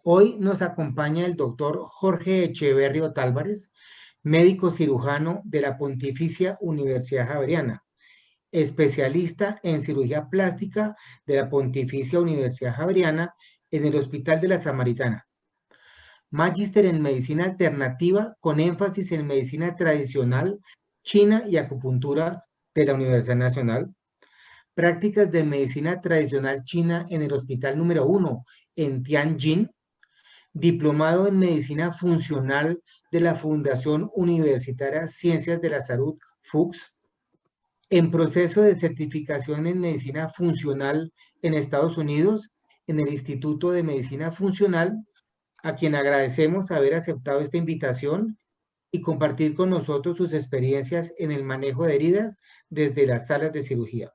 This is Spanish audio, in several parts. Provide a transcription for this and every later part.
Hoy nos acompaña el doctor Jorge Echeverri Otálvarez, médico cirujano de la Pontificia Universidad Javeriana, especialista en cirugía plástica de la Pontificia Universidad Javeriana en el Hospital de la Samaritana. Magíster en medicina alternativa con énfasis en medicina tradicional, china y acupuntura de la Universidad Nacional. Prácticas de medicina tradicional china en el Hospital número 1 en Tianjin. Diplomado en Medicina Funcional de la Fundación Universitaria Ciencias de la Salud, FUCS, en proceso de certificación en Medicina Funcional en Estados Unidos, en el Instituto de Medicina Funcional, a quien agradecemos haber aceptado esta invitación y compartir con nosotros sus experiencias en el manejo de heridas desde las salas de cirugía.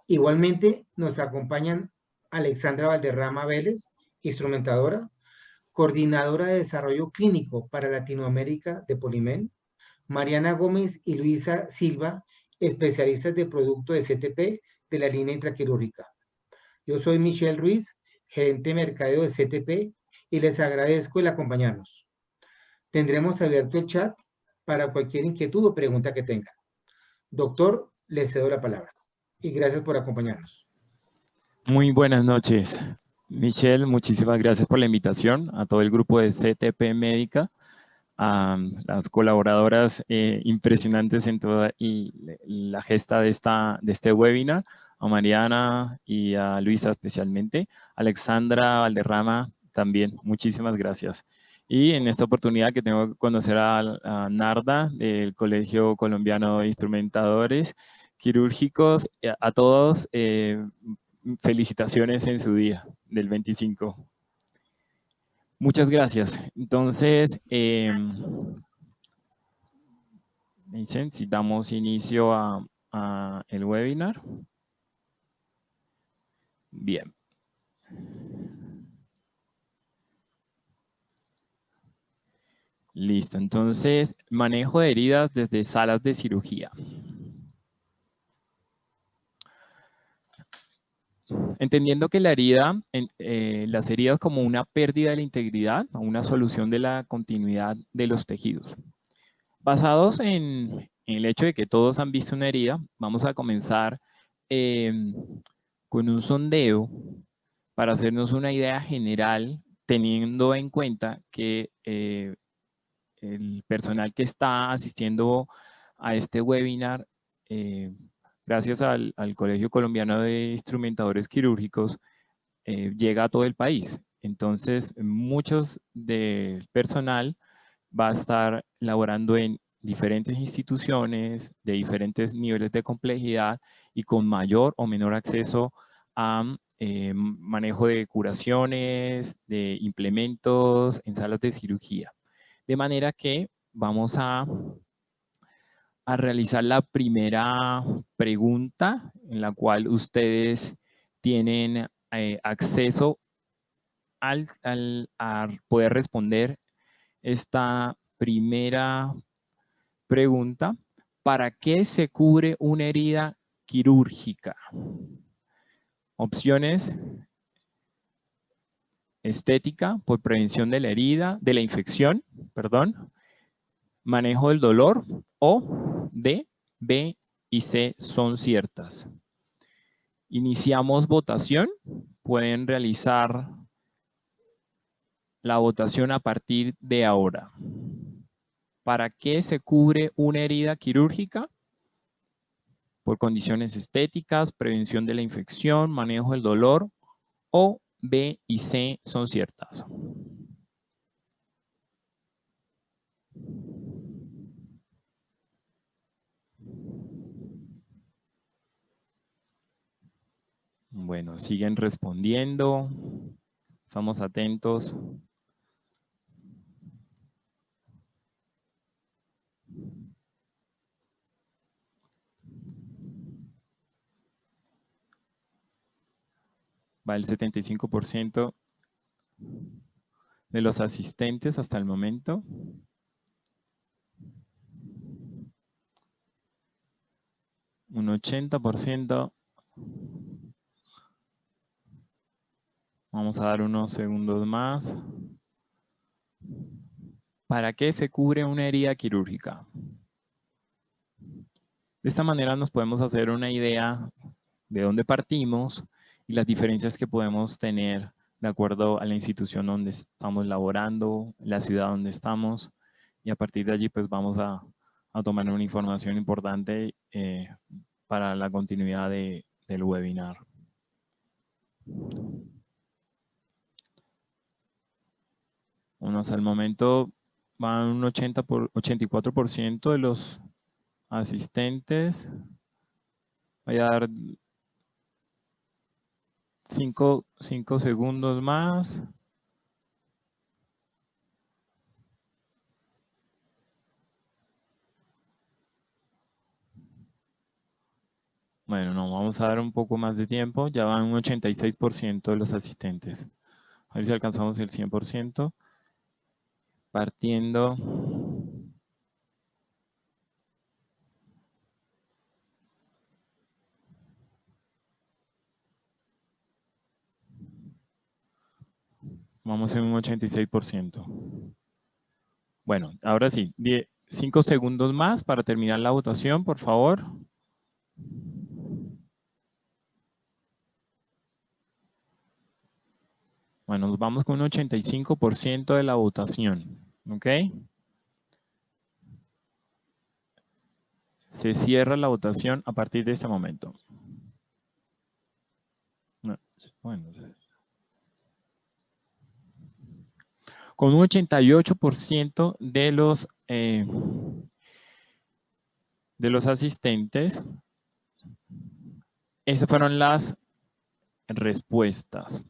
Igualmente nos acompañan Alexandra Valderrama Vélez, instrumentadora, coordinadora de desarrollo clínico para Latinoamérica de Polimen, Mariana Gómez y Luisa Silva, especialistas de producto de CTP de la línea intraquirúrgica. Yo soy Michelle Ruiz, gerente de mercadeo de CTP, y les agradezco el acompañarnos. Tendremos abierto el chat para cualquier inquietud o pregunta que tengan. Doctor, les cedo la palabra y gracias por acompañarnos. Muy buenas noches, Michelle. Muchísimas gracias por la invitación a todo el grupo de CTP Médica, a las colaboradoras impresionantes en toda la gesta de este webinar, a Mariana y a Luisa especialmente, Alexandra Valderrama también, muchísimas gracias. Y en esta oportunidad que tengo que conocer a Narda del Colegio Colombiano de Instrumentadores Quirúrgicos, a todos, felicitaciones en su día del 25. Muchas gracias. Entonces, me dicen si damos inicio a el webinar. Bien. Listo. Entonces, manejo de heridas desde salas de cirugía. Entendiendo que la herida, las heridas como una pérdida de la integridad o una solución de la continuidad de los tejidos. Basados en el hecho de que todos han visto una herida, vamos a comenzar con un sondeo para hacernos una idea general, teniendo en cuenta que el personal que está asistiendo a este webinar, gracias al Colegio Colombiano de Instrumentadores Quirúrgicos, llega a todo el país. Entonces, muchos del personal va a estar laborando en diferentes instituciones, de diferentes niveles de complejidad y con mayor o menor acceso a manejo de curaciones, de implementos en salas de cirugía. De manera que vamos a realizar la primera pregunta en la cual ustedes tienen acceso a poder responder esta primera pregunta. ¿Para qué se cubre una herida quirúrgica? Opciones: estética, por prevención de la herida, de la infección, perdón, manejo del dolor, o D, B y C son ciertas. Iniciamos votación. Pueden realizar la votación a partir de ahora. ¿Para qué se cubre una herida quirúrgica? Por condiciones estéticas, prevención de la infección, manejo del dolor, o B y C son ciertas. Bueno, siguen respondiendo. Estamos atentos. Va el 75% de los asistentes hasta el momento. Un 80%. Vamos a dar unos segundos más. ¿Para qué se cubre una herida quirúrgica? De esta manera nos podemos hacer una idea de dónde partimos y las diferencias que podemos tener de acuerdo a la institución donde estamos laborando, la ciudad donde estamos, y a partir de allí pues vamos a tomar una información importante para la continuidad del webinar. Bueno, hasta el momento van un 84% de los asistentes. Voy a dar 5 segundos más. Bueno, no, vamos a dar un poco más de tiempo. Ya van un 86% de los asistentes. A ver si alcanzamos el 100%. Partiendo. Vamos en un 86%. Bueno, ahora sí. 5 segundos más para terminar la votación, por favor. Bueno, nos vamos con un 85% de la votación. ¿Ok? Se cierra la votación a partir de este momento. Bueno, con un 88% de los asistentes, esas fueron las respuestas.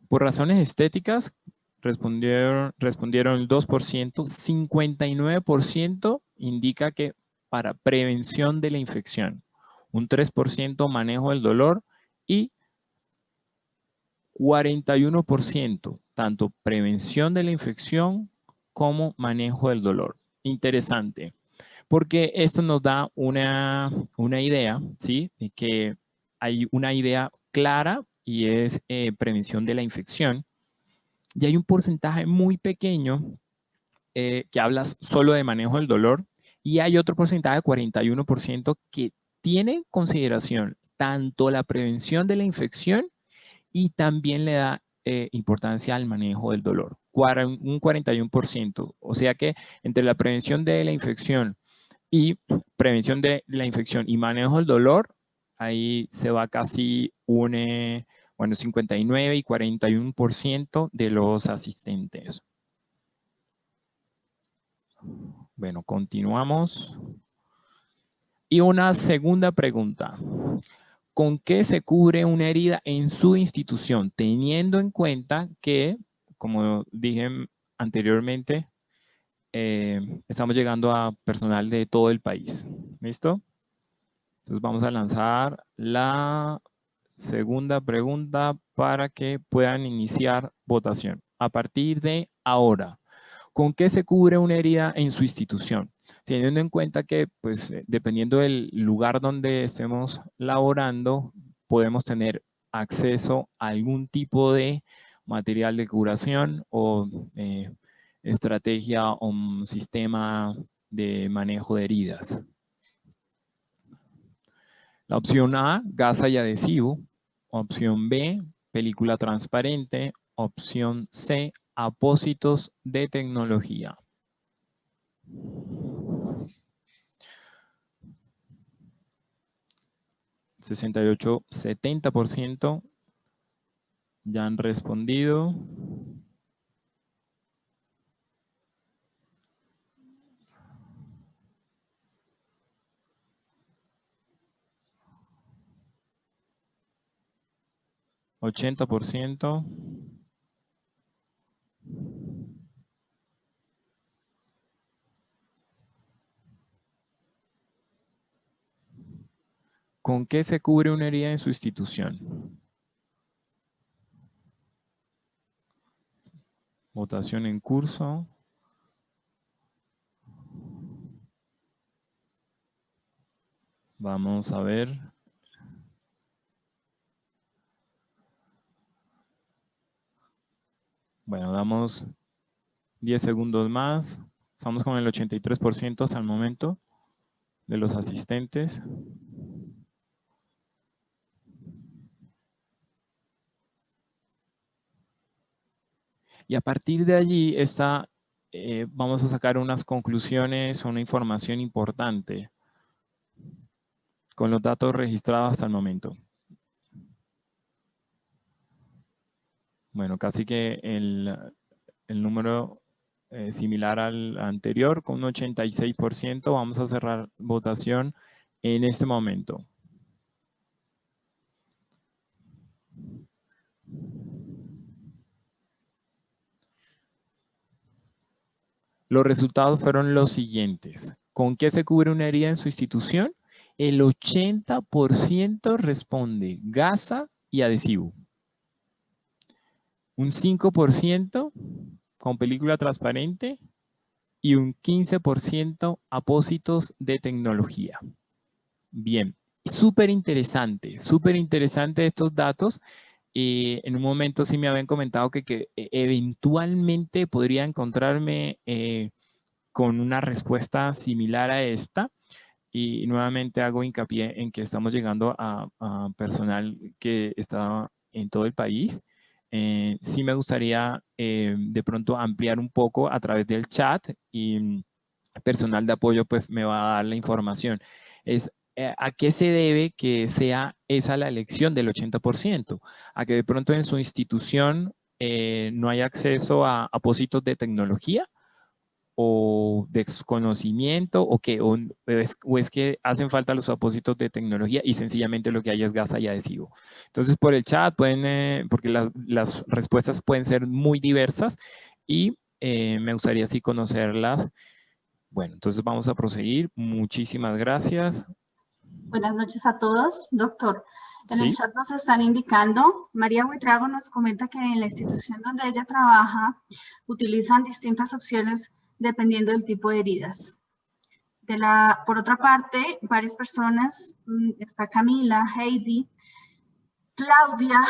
Por razones estéticas, respondieron el 2%, 59% indica que para prevención de la infección, un 3% manejo del dolor y 41% tanto prevención de la infección como manejo del dolor. Interesante, porque esto nos da una idea, ¿sí? De que hay una idea clara y es prevención de la infección. Y hay un porcentaje muy pequeño que habla solo de manejo del dolor y hay otro porcentaje de 41% que tiene en consideración tanto la prevención de la infección y también le da importancia al manejo del dolor, un 41%. O sea que entre la prevención de la infección y prevención de la infección y manejo del dolor, ahí se va casi bueno, 59 y 41% de los asistentes. Bueno, continuamos. Y una segunda pregunta. ¿Con qué se cubre una herida en su institución? Teniendo en cuenta que, como dije anteriormente, estamos llegando a personal de todo el país. ¿Listo? Entonces vamos a lanzar la segunda pregunta para que puedan iniciar votación. A partir de ahora, ¿con qué se cubre una herida en su institución? Teniendo en cuenta que, pues, dependiendo del lugar donde estemos laborando, podemos tener acceso a algún tipo de material de curación o estrategia o un sistema de manejo de heridas. La opción A, gasa y adhesivo. Opción B, película transparente. Opción C, apósitos de tecnología. ...68, 70% ya han respondido. ...80%. ¿Con qué se cubre una herida en su institución? Votación en curso. Vamos a ver. Bueno, damos 10 segundos más. Estamos con el 83% hasta el momento de los asistentes. Y a partir de allí vamos a sacar unas conclusiones, una información importante con los datos registrados hasta el momento. Bueno, casi que el número similar al anterior, con un 86%. Vamos a cerrar votación en este momento. Los resultados fueron los siguientes. ¿Con qué se cubre una herida en su institución? El 80% responde gasa y adhesivo. Un 5% con película transparente y un 15% apósitos de tecnología. Bien, súper interesante estos datos. En un momento sí me habían comentado que eventualmente podría encontrarme con una respuesta similar a esta. Y nuevamente hago hincapié en que estamos llegando a personal que está en todo el país. Sí me gustaría de pronto ampliar un poco a través del chat y personal de apoyo pues me va a dar la información. ¿A qué se debe que sea esa la elección del 80%? A que de pronto en su institución no hay acceso a apósitos de tecnología o desconocimiento o qué, o es que hacen falta los apósitos de tecnología y sencillamente lo que hay es gasa y adhesivo. Entonces por el chat pueden, porque las respuestas pueden ser muy diversas y me gustaría así conocerlas. Bueno, entonces vamos a proseguir. Muchísimas gracias. Buenas noches a todos, doctor. En el ¿Sí? chat nos están indicando, María Buitrago nos comenta que en la institución donde ella trabaja utilizan distintas opciones dependiendo del tipo de heridas. Por otra parte, varias personas, está Camila, Heidi, Claudia,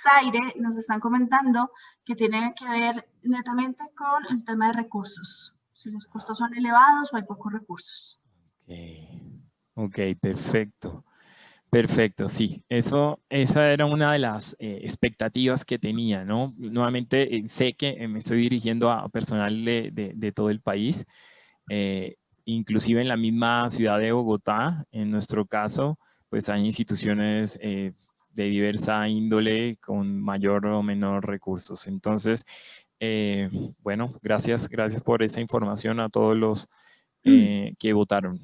Zaire, nos están comentando que tiene que ver netamente con el tema de recursos. Si los costos son elevados o hay pocos recursos. Ok, perfecto. Perfecto, sí. Esa era una de las expectativas que tenía, ¿no? Nuevamente, sé que me estoy dirigiendo a personal de todo el país, inclusive en la misma ciudad de Bogotá, en nuestro caso, pues hay instituciones de diversa índole con mayor o menor recursos. Entonces, bueno, gracias por esa información a todos los que votaron.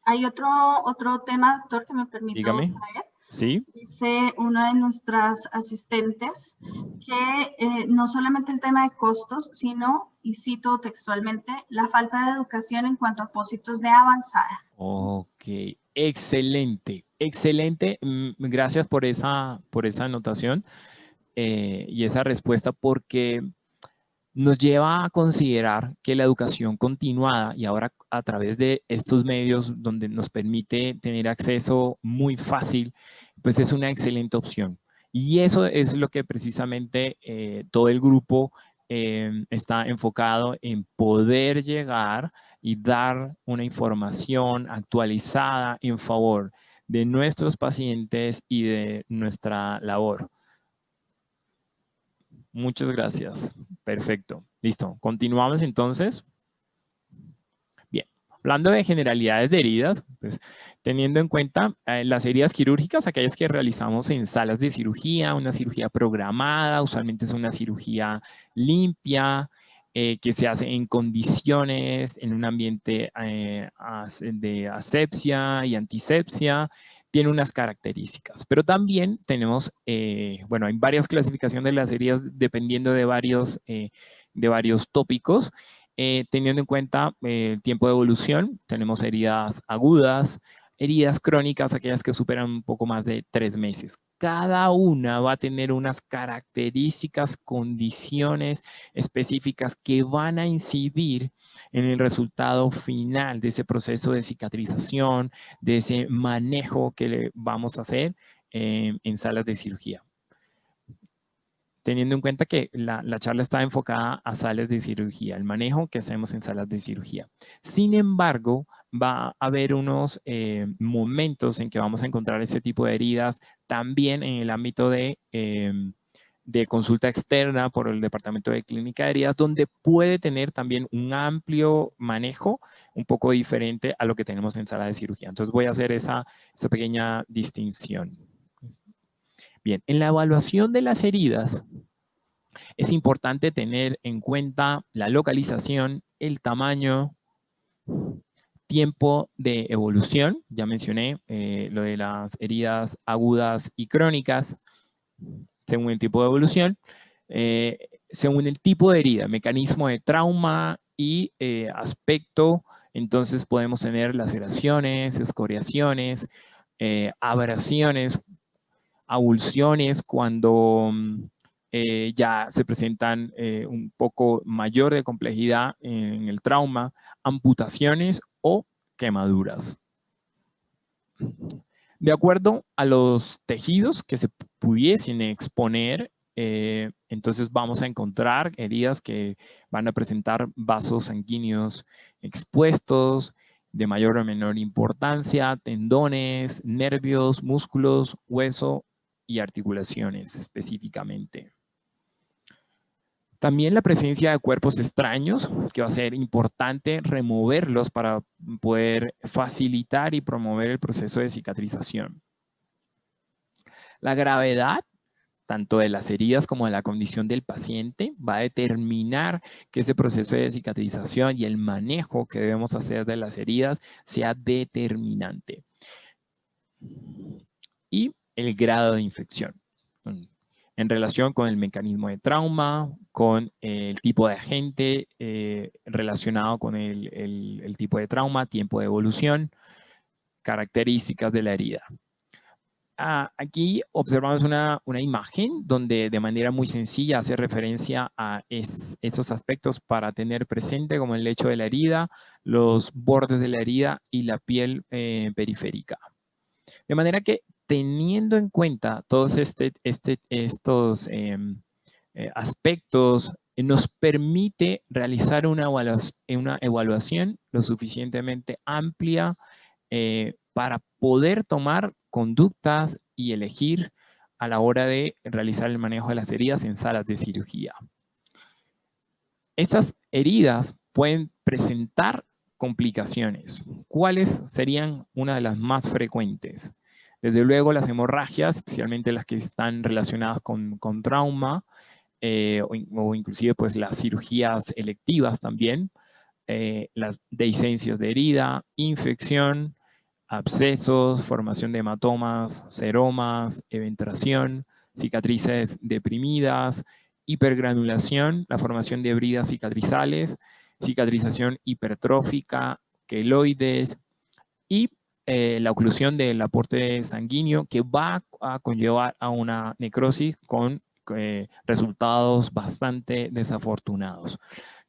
Hay otro tema, doctor, que me permito Dígame. traer. Sí. Dice una de nuestras asistentes que no solamente el tema de costos, sino, y cito textualmente, la falta de educación en cuanto a apósitos de avanzada. Ok, excelente, excelente. Gracias por esa anotación y esa respuesta, porque nos lleva a considerar que la educación continuada y ahora a través de estos medios donde nos permite tener acceso muy fácil, pues es una excelente opción. Y eso es lo que precisamente todo el grupo está enfocado en poder llegar y dar una información actualizada en favor de nuestros pacientes y de nuestra labor. Muchas gracias. Perfecto. Listo. Continuamos entonces. Bien. Hablando de generalidades de heridas, pues teniendo en cuenta las heridas quirúrgicas, aquellas que realizamos en salas de cirugía, una cirugía programada, usualmente es una cirugía limpia, que se hace en condiciones, en un ambiente de asepsia y antisepsia, tiene unas características. Pero también tenemos, bueno, hay varias clasificaciones de las heridas dependiendo de varios tópicos. Teniendo en cuenta el tiempo de evolución, tenemos heridas agudas, heridas crónicas, aquellas que superan un poco más de 3 meses. Cada una va a tener unas características, condiciones específicas que van a incidir en el resultado final de ese proceso de cicatrización, de ese manejo que le vamos a hacer en salas de cirugía. teniendo en cuenta que la charla está enfocada a salas de cirugía, el manejo que hacemos en salas de cirugía. Sin embargo, va a haber unos momentos en que vamos a encontrar ese tipo de heridas también en el ámbito de consulta externa por el Departamento de Clínica de Heridas, donde puede tener también un amplio manejo un poco diferente a lo que tenemos en sala de cirugía. Entonces voy a hacer esa pequeña distinción. Bien, en la evaluación de las heridas es importante tener en cuenta la localización, el tamaño, tiempo de evolución. Ya mencioné lo de las heridas agudas y crónicas, según el tipo de evolución, según el tipo de herida, mecanismo de trauma y aspecto. Entonces podemos tener laceraciones, escoriaciones, abrasiones, avulsiones cuando ya se presentan un poco mayor de complejidad en el trauma, amputaciones o quemaduras. De acuerdo a los tejidos que se pudiesen exponer, entonces vamos a encontrar heridas que van a presentar vasos sanguíneos expuestos, de mayor o menor importancia, tendones, nervios, músculos, hueso y articulaciones específicamente. También la presencia de cuerpos extraños, que va a ser importante removerlos para poder facilitar y promover el proceso de cicatrización. La gravedad, tanto de las heridas como de la condición del paciente, va a determinar que ese proceso de cicatrización y el manejo que debemos hacer de las heridas sea determinante. Y el grado de infección, en relación con el mecanismo de trauma, con el tipo de agente relacionado con el tipo de trauma, tiempo de evolución, características de la herida. Aquí observamos una imagen donde de manera muy sencilla hace referencia a esos aspectos para tener presente, como el lecho de la herida, los bordes de la herida y la piel periférica. De manera que, teniendo en cuenta todos estos aspectos, nos permite realizar una evaluación lo suficientemente amplia para poder tomar conductas y elegir a la hora de realizar el manejo de las heridas en salas de cirugía. Estas heridas pueden presentar complicaciones. ¿Cuáles serían una de las más frecuentes? Desde luego las hemorragias, especialmente las que están relacionadas con trauma, o inclusive pues las cirugías electivas también, las dehiscencias de herida, infección, abscesos, formación de hematomas, seromas, eventración, cicatrices deprimidas, hipergranulación, la formación de bridas cicatrizales, cicatrización hipertrófica, queloides y la oclusión del aporte sanguíneo que va a conllevar a una necrosis con resultados bastante desafortunados.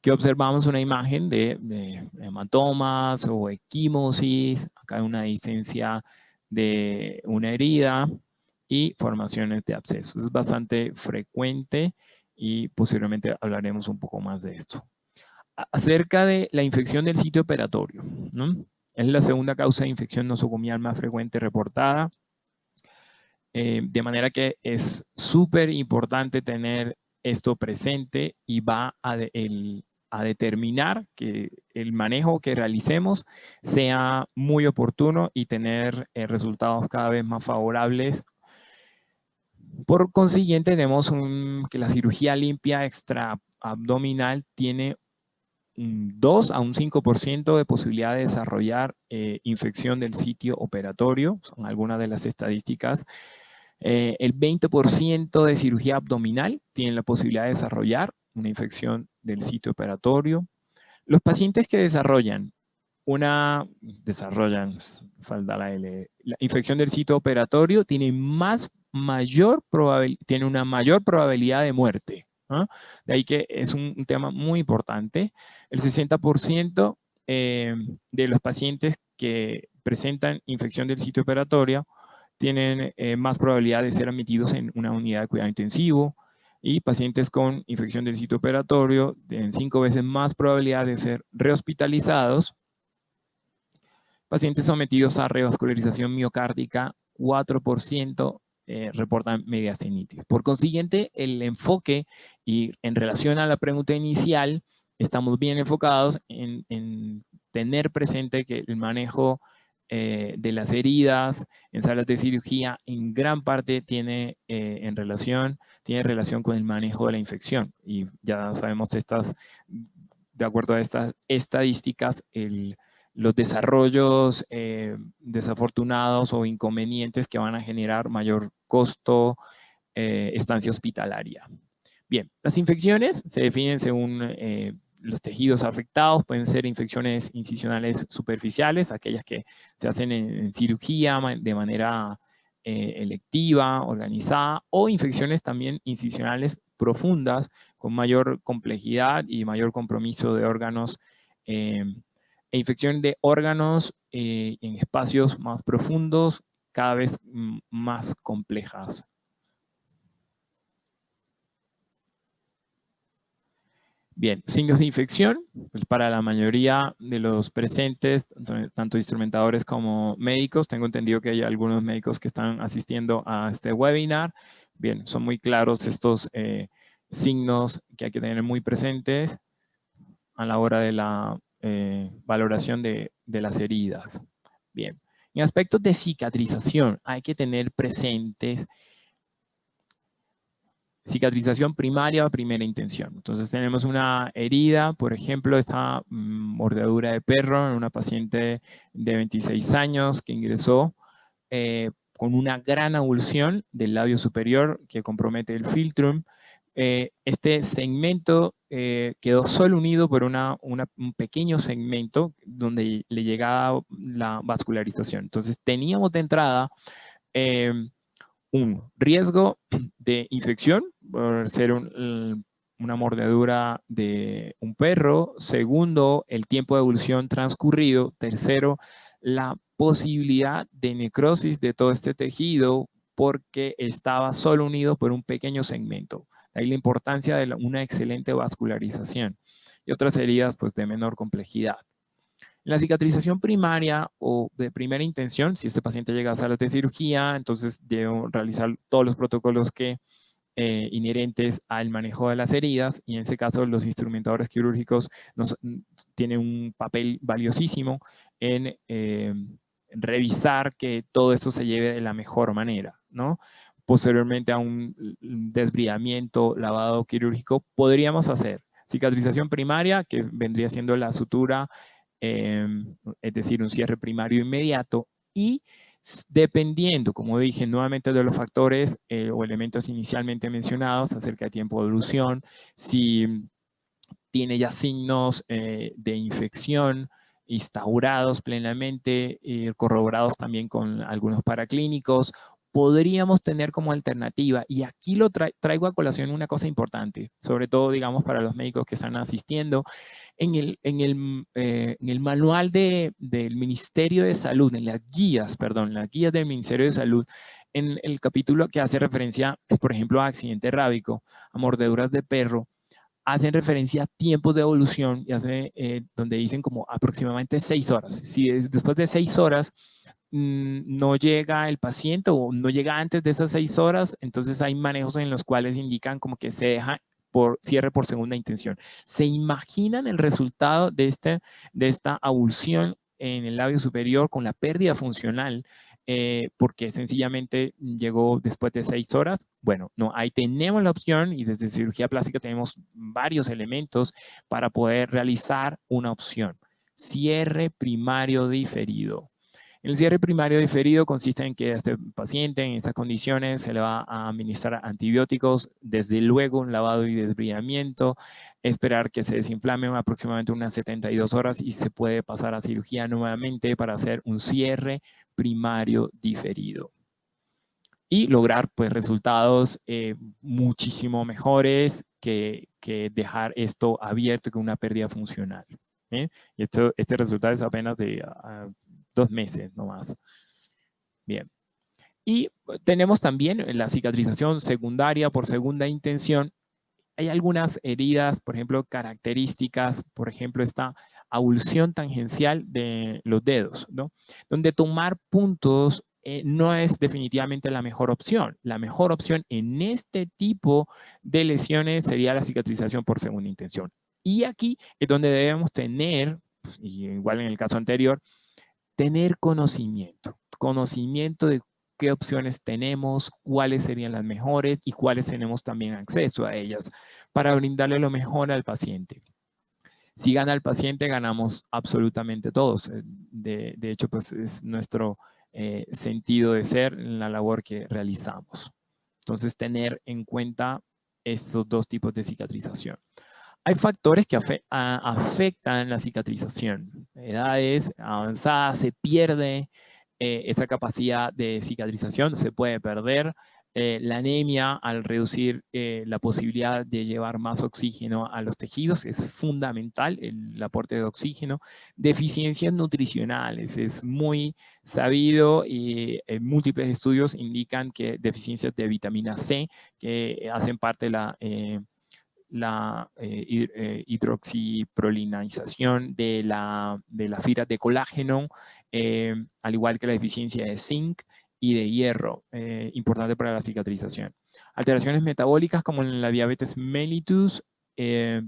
Que observamos una imagen de hematomas o equimosis, acá hay una dehiscencia de una herida y formaciones de abscesos. Es bastante frecuente y posiblemente hablaremos un poco más de esto. Acerca de la infección del sitio operatorio, ¿no? Es la segunda causa de infección nosocomial más frecuente reportada. De manera que es súper importante tener esto presente y va a determinar que el manejo que realicemos sea muy oportuno y tener resultados cada vez más favorables. Por consiguiente, tenemos que la cirugía limpia extraabdominal tiene un 2 a un 5% de posibilidad de desarrollar infección del sitio operatorio, son algunas de las estadísticas. El 20% de cirugía abdominal tienen la posibilidad de desarrollar una infección del sitio operatorio. Los pacientes que desarrollan la infección del sitio operatorio tienen una mayor probabilidad de muerte. ¿no? De ahí que es un tema muy importante. El 60% de los pacientes que presentan infección del sitio operatorio tienen más probabilidad de ser admitidos en una unidad de cuidado intensivo. Y pacientes con infección del sitio operatorio tienen 5 veces más probabilidad de ser rehospitalizados. Pacientes sometidos a revascularización miocárdica, 4% reportan mediastinitis. Por consiguiente, el enfoque y en relación a la pregunta inicial, estamos bien enfocados en tener presente que el manejo de las heridas en salas de cirugía en gran parte tiene relación con el manejo de la infección. Y ya sabemos de acuerdo a estas estadísticas, los desarrollos desafortunados o inconvenientes que van a generar mayor costo, estancia hospitalaria. Bien, las infecciones se definen según los tejidos afectados. Pueden ser infecciones incisionales superficiales, aquellas que se hacen en cirugía de manera electiva, organizada, o infecciones también incisionales profundas, con mayor complejidad y mayor compromiso de órganos, e infección de órganos en espacios más profundos, cada vez más complejas. Bien, signos de infección, pues para la mayoría de los presentes, tanto instrumentadores como médicos, tengo entendido que hay algunos médicos que están asistiendo a este webinar. Bien, son muy claros estos signos que hay que tener muy presentes a la hora de la valoración de las heridas. Bien, en aspectos de cicatrización hay que tener presentes cicatrización primaria o primera intención. Entonces tenemos una herida, por ejemplo, esta mordedura de perro en una paciente de 26 años que ingresó con una gran avulsión del labio superior que compromete el filtrum. Este segmento quedó solo unido por un pequeño segmento donde le llegaba la vascularización. Entonces teníamos de entrada un riesgo de infección por ser una mordedura de un perro. Segundo, el tiempo de evolución transcurrido. Tercero, la posibilidad de necrosis de todo este tejido porque estaba solo unido por un pequeño segmento. Ahí la importancia de una excelente vascularización. Y otras heridas pues, de menor complejidad. En la cicatrización primaria o de primera intención, si este paciente llega a salas de cirugía, entonces debo realizar todos los protocolos inherentes al manejo de las heridas, y en ese caso los instrumentadores quirúrgicos tienen un papel valiosísimo en revisar que todo esto se lleve de la mejor manera, ¿no? Posteriormente a un desbridamiento, lavado quirúrgico, podríamos hacer cicatrización primaria, que vendría siendo la sutura, es decir, un cierre primario inmediato, y dependiendo, como dije, nuevamente de los factores o elementos inicialmente mencionados acerca de tiempo de evolución, si tiene ya signos de infección instaurados plenamente, corroborados también con algunos paraclínicos, podríamos tener como alternativa, y aquí lo traigo a colación una cosa importante, sobre todo, digamos, para los médicos que están asistiendo, en el manual del Ministerio de Salud, en las guías del Ministerio de Salud, en el capítulo que hace referencia, por ejemplo, a accidente rábico, a mordeduras de perro, hacen referencia a tiempos de evolución, y donde dicen como aproximadamente 6 horas. Si después de 6 horas no llega el paciente o no llega antes de esas 6 horas, entonces hay manejos en los cuales indican como que se deja por cierre por segunda intención. ¿Se imaginan el resultado de esta avulsión en el labio superior con la pérdida funcional porque sencillamente llegó después de 6 horas? Bueno, no, ahí tenemos la opción, y desde cirugía plástica tenemos varios elementos para poder realizar una opción. Cierre primario diferido. El cierre primario diferido consiste en que a este paciente en estas condiciones se le va a administrar antibióticos, desde luego un lavado y desbridamiento, esperar que se desinflame aproximadamente unas 72 horas y se puede pasar a cirugía nuevamente para hacer un cierre primario diferido. Y lograr pues resultados muchísimo mejores que dejar esto abierto con una pérdida funcional. Y este resultado es apenas de 2 meses nomás. Bien. Y tenemos también la cicatrización secundaria por segunda intención. Hay algunas heridas, por ejemplo, características, por ejemplo, esta avulsión tangencial de los dedos, ¿no? Donde tomar puntos no es definitivamente la mejor opción. La mejor opción en este tipo de lesiones sería la cicatrización por segunda intención. Y aquí es donde debemos tener, pues, igual en el caso anterior, tener conocimiento de qué opciones tenemos, cuáles serían las mejores y cuáles tenemos también acceso a ellas para brindarle lo mejor al paciente. Si gana el paciente, ganamos absolutamente todos. De hecho, pues es nuestro sentido de ser en la labor que realizamos. Entonces, tener en cuenta estos dos tipos de cicatrización. Hay factores que afectan la cicatrización. Edades avanzadas, se pierde esa capacidad de cicatrización, se puede perder. La anemia, al reducir la posibilidad de llevar más oxígeno a los tejidos, es fundamental el aporte de oxígeno. Deficiencias nutricionales, es muy sabido y múltiples estudios indican que deficiencias de vitamina C, que hacen parte de la hidroxiprolinización de la fibra de colágeno, al igual que la deficiencia de zinc y de hierro, importante para la cicatrización. Alteraciones metabólicas como en la diabetes mellitus,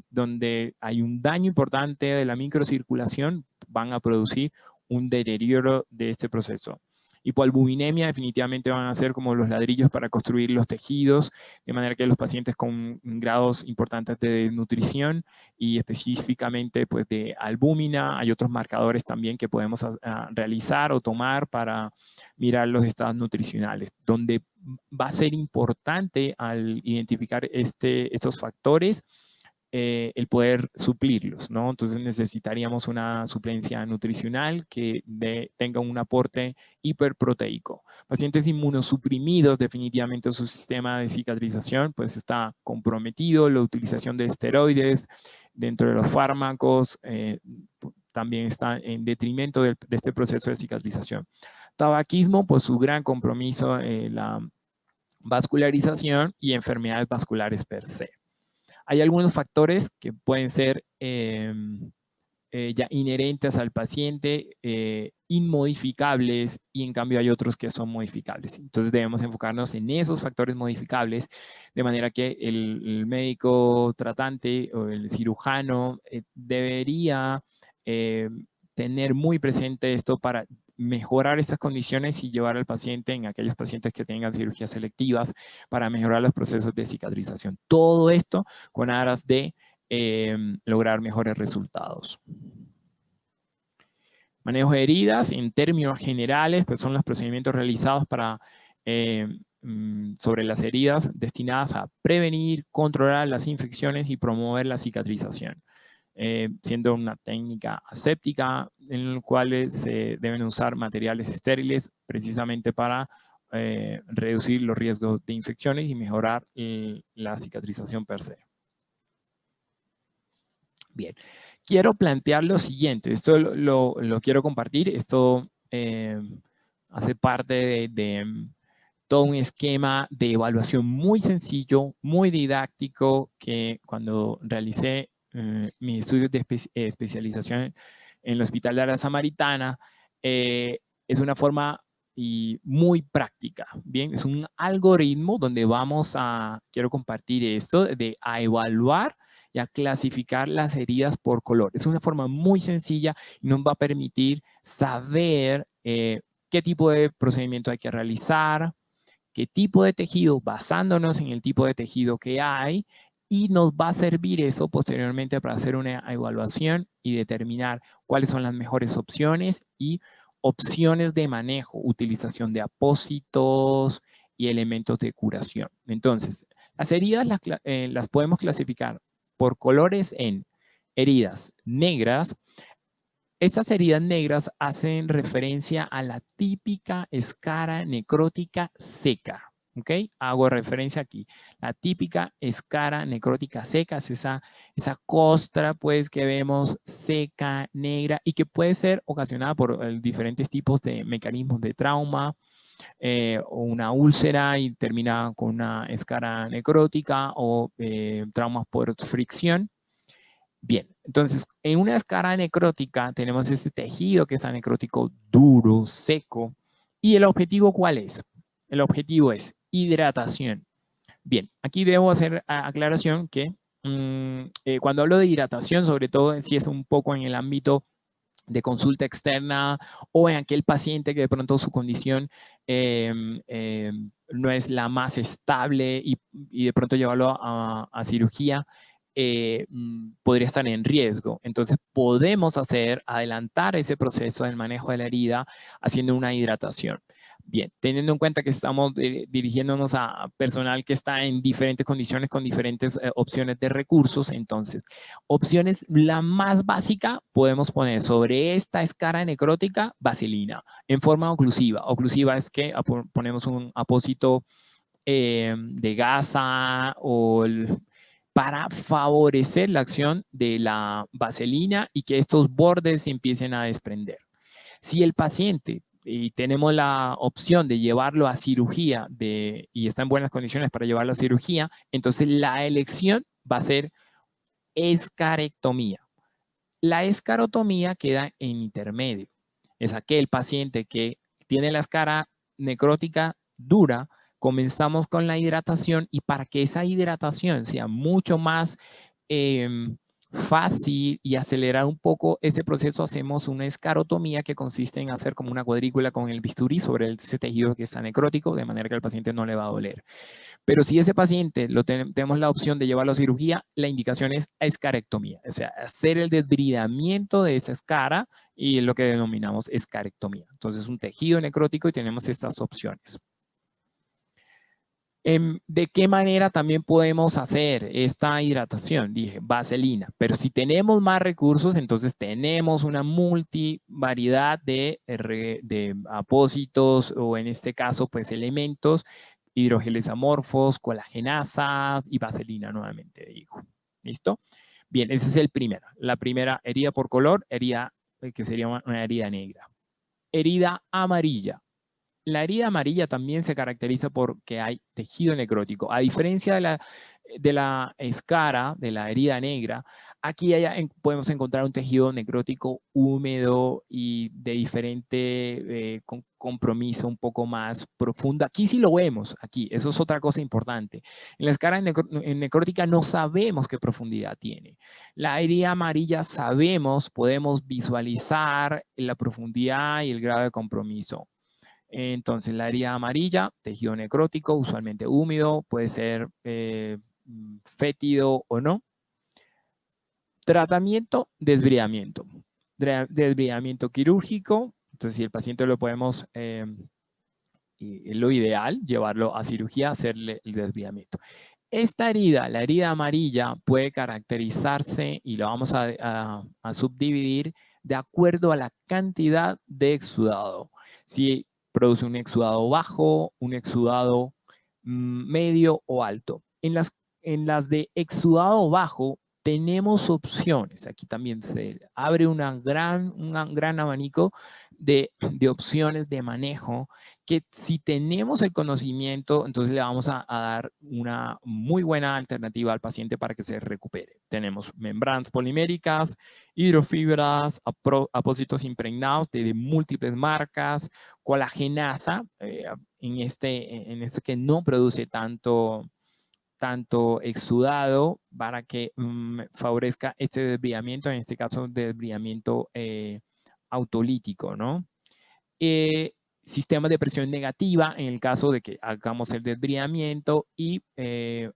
donde hay un daño importante de la microcirculación, van a producir un deterioro de este proceso. Hipoalbuminemia definitivamente van a ser como los ladrillos para construir los tejidos, de manera que los pacientes con grados importantes de desnutrición y específicamente pues, de albúmina, hay otros marcadores también que podemos realizar o tomar para mirar los estados nutricionales, donde va a ser importante al identificar estos factores el poder suplirlos, ¿no? Entonces necesitaríamos una suplencia nutricional que tenga un aporte hiperproteico. Pacientes inmunosuprimidos, definitivamente su sistema de cicatrización pues está comprometido, la utilización de esteroides dentro de los fármacos también está en detrimento de este proceso de cicatrización. Tabaquismo, pues su gran compromiso, la vascularización y enfermedades vasculares per se. Hay algunos factores que pueden ser ya inherentes al paciente, inmodificables, y en cambio hay otros que son modificables. Entonces debemos enfocarnos en esos factores modificables, de manera que el médico tratante o el cirujano debería tener muy presente esto para mejorar estas condiciones y llevar al paciente, en aquellos pacientes que tengan cirugías selectivas, para mejorar los procesos de cicatrización. Todo esto con aras de lograr mejores resultados. Manejo de heridas, en términos generales, pues son los procedimientos realizados para, sobre las heridas destinadas a prevenir, controlar las infecciones y promover la cicatrización. Siendo una técnica aséptica en la cual se deben usar materiales estériles precisamente para reducir los riesgos de infecciones y mejorar la cicatrización per se. Bien, quiero plantear lo siguiente, esto lo quiero compartir, esto hace parte de todo un esquema de evaluación muy sencillo, muy didáctico, que cuando realicé mis estudios de especialización en el Hospital de la Samaritana, es una forma muy práctica, ¿bien? Es un algoritmo donde quiero compartir esto, a evaluar y a clasificar las heridas por color. Es una forma muy sencilla y nos va a permitir saber qué tipo de procedimiento hay que realizar, qué tipo de tejido, basándonos en el tipo de tejido que hay, y nos va a servir eso posteriormente para hacer una evaluación y determinar cuáles son las mejores opciones y opciones de manejo, utilización de apósitos y elementos de curación. Entonces, las heridas las podemos clasificar por colores en heridas negras. Estas heridas negras hacen referencia a la típica escara necrótica seca. ¿Ok? Hago referencia aquí. La típica escara necrótica seca es esa costra pues, que vemos seca, negra, y que puede ser ocasionada por diferentes tipos de mecanismos de trauma, o una úlcera y termina con una escara necrótica o traumas por fricción. Bien, entonces en una escara necrótica tenemos este tejido que está necrótico duro, seco. ¿Y el objetivo cuál es? El objetivo es hidratación. Bien, aquí debo hacer aclaración que cuando hablo de hidratación, sobre todo si es un poco en el ámbito de consulta externa o en aquel paciente que de pronto su condición no es la más estable y de pronto llevarlo a cirugía, podría estar en riesgo. Entonces podemos adelantar ese proceso del manejo de la herida haciendo una hidratación. Bien, teniendo en cuenta que estamos dirigiéndonos a personal que está en diferentes condiciones con diferentes opciones de recursos, entonces, opciones, la más básica, podemos poner sobre esta escara necrótica vaselina en forma oclusiva. Oclusiva es que ponemos un apósito de gasa para favorecer la acción de la vaselina y que estos bordes se empiecen a desprender. Si el paciente y tenemos la opción de llevarlo a cirugía y está en buenas condiciones para llevarlo a cirugía, entonces la elección va a ser escarectomía. La escarotomía queda en intermedio. Es aquel paciente que tiene la escara necrótica dura, comenzamos con la hidratación y para que esa hidratación sea mucho más fácil y acelerar un poco ese proceso, hacemos una escarotomía que consiste en hacer como una cuadrícula con el bisturí sobre ese tejido que está necrótico, de manera que al paciente no le va a doler. Pero si ese paciente tenemos la opción de llevarlo a cirugía, la indicación es escarectomía, o sea, hacer el desbridamiento de esa escara y es lo que denominamos escarectomía. Entonces, un tejido necrótico y tenemos estas opciones. ¿De qué manera también podemos hacer esta hidratación? Dije, vaselina, pero si tenemos más recursos, entonces tenemos una multivariedad de apósitos o en este caso, pues elementos, hidrogeles amorfos, colagenasas y vaselina nuevamente, digo. ¿Listo? Bien, ese es el primero. La primera herida por color, herida que sería una herida negra. Herida amarilla. La herida amarilla también se caracteriza porque hay tejido necrótico. A diferencia de la escara, de la herida negra, aquí podemos encontrar un tejido necrótico húmedo y de diferente compromiso un poco más profundo. Aquí sí lo vemos, aquí. Eso es otra cosa importante. En la escara necrótica no sabemos qué profundidad tiene. La herida amarilla sabemos, podemos visualizar la profundidad y el grado de compromiso. Entonces, la herida amarilla, tejido necrótico, usualmente húmedo, puede ser fétido o no. Tratamiento, desbridamiento. Desbridamiento quirúrgico, entonces si el paciente lo podemos, lo ideal, llevarlo a cirugía, hacerle el desbridamiento. Esta herida, la herida amarilla, puede caracterizarse y lo vamos a subdividir de acuerdo a la cantidad de exudado. Si produce un exudado bajo, un exudado medio o alto. En las de exudado bajo tenemos opciones. Aquí también se abre un gran abanico de opciones de manejo que si tenemos el conocimiento, entonces le vamos a dar una muy buena alternativa al paciente para que se recupere. Tenemos membranas poliméricas, hidrofibras, apósitos impregnados de múltiples marcas, colagenasa, en este que no produce tanto exudado para que favorezca este desbridamiento, en este caso desbridamiento autolítico, ¿no? Sistemas de presión negativa en el caso de que hagamos el desbridamiento y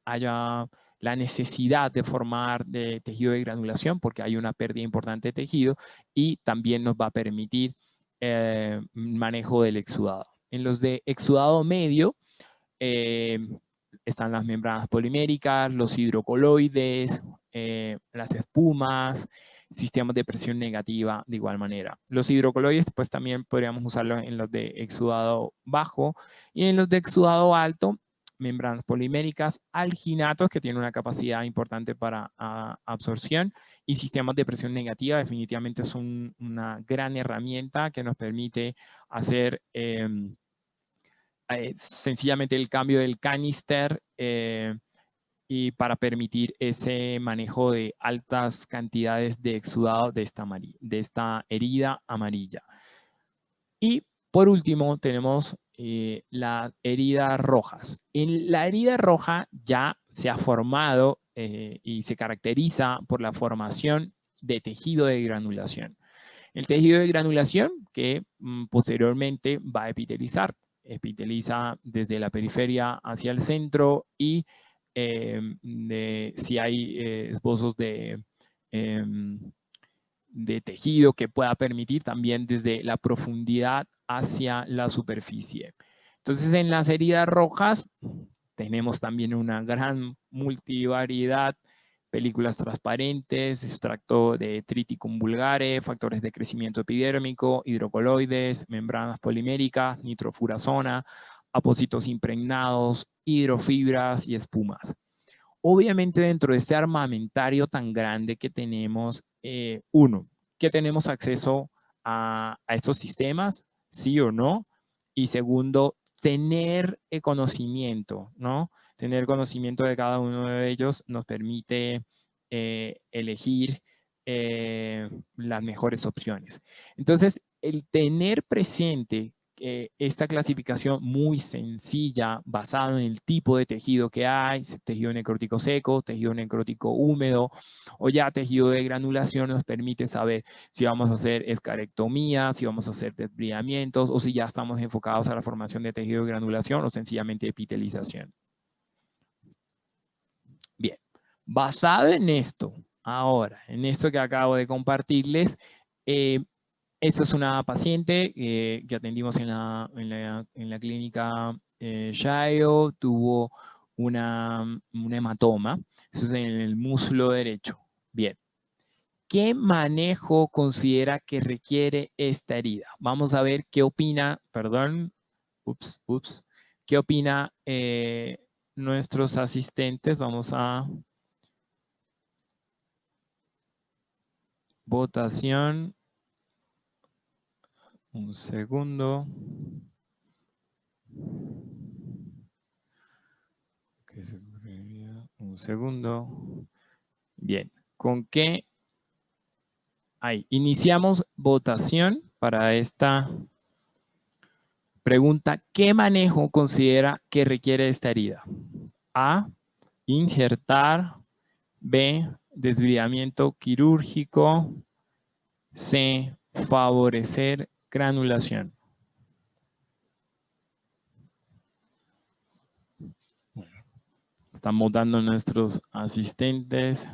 haya la necesidad de formar de tejido de granulación porque hay una pérdida importante de tejido y también nos va a permitir manejo del exudado. En los de exudado medio están las membranas poliméricas, los hidrocoloides, las espumas, sistemas de presión negativa de igual manera. Los hidrocoloides pues también podríamos usarlos en los de exudado bajo y en los de exudado alto, membranas poliméricas, alginatos que tienen una capacidad importante para absorción y sistemas de presión negativa definitivamente son una gran herramienta que nos permite hacer sencillamente el cambio del canister y para permitir ese manejo de altas cantidades de exudado de esta herida amarilla. Y por último tenemos las heridas rojas. En la herida roja ya se ha formado y se caracteriza por la formación de tejido de granulación. El tejido de granulación que posteriormente va a epitelizar. Epiteliza desde la periferia hacia el centro y si hay esbozos de tejido que pueda permitir también desde la profundidad hacia la superficie. Entonces, en las heridas rojas tenemos también una gran multivariedad, películas transparentes, extracto de Triticum vulgare, factores de crecimiento epidérmico, hidrocoloides, membranas poliméricas, nitrofurazona, apósitos impregnados, hidrofibras y espumas. Obviamente dentro de este armamentario tan grande que tenemos, uno, que tenemos acceso a estos sistemas, sí o no, y segundo, tener conocimiento, ¿no? Tener conocimiento de cada uno de ellos nos permite elegir las mejores opciones. Entonces, el tener presente esta clasificación muy sencilla, basada en el tipo de tejido que hay, tejido necrótico seco, tejido necrótico húmedo, o ya tejido de granulación, nos permite saber si vamos a hacer escarectomía, si vamos a hacer desbridamientos, o si ya estamos enfocados a la formación de tejido de granulación, o sencillamente epitelización. Bien, basado en esto, ahora, en esto que acabo de compartirles, esta es una paciente que atendimos en la clínica Shayo, tuvo un hematoma, eso es en el muslo derecho. Bien. ¿Qué manejo considera que requiere esta herida? Vamos a ver qué opina, perdón, qué opina nuestros asistentes. Vamos a votación. Un segundo. Un segundo. Bien. ¿Con qué? Ahí. Iniciamos votación para esta pregunta. ¿Qué manejo considera que requiere esta herida? A. Injertar. B. Desviamiento quirúrgico. C. Favorecer granulación. Están votando nuestros asistentes.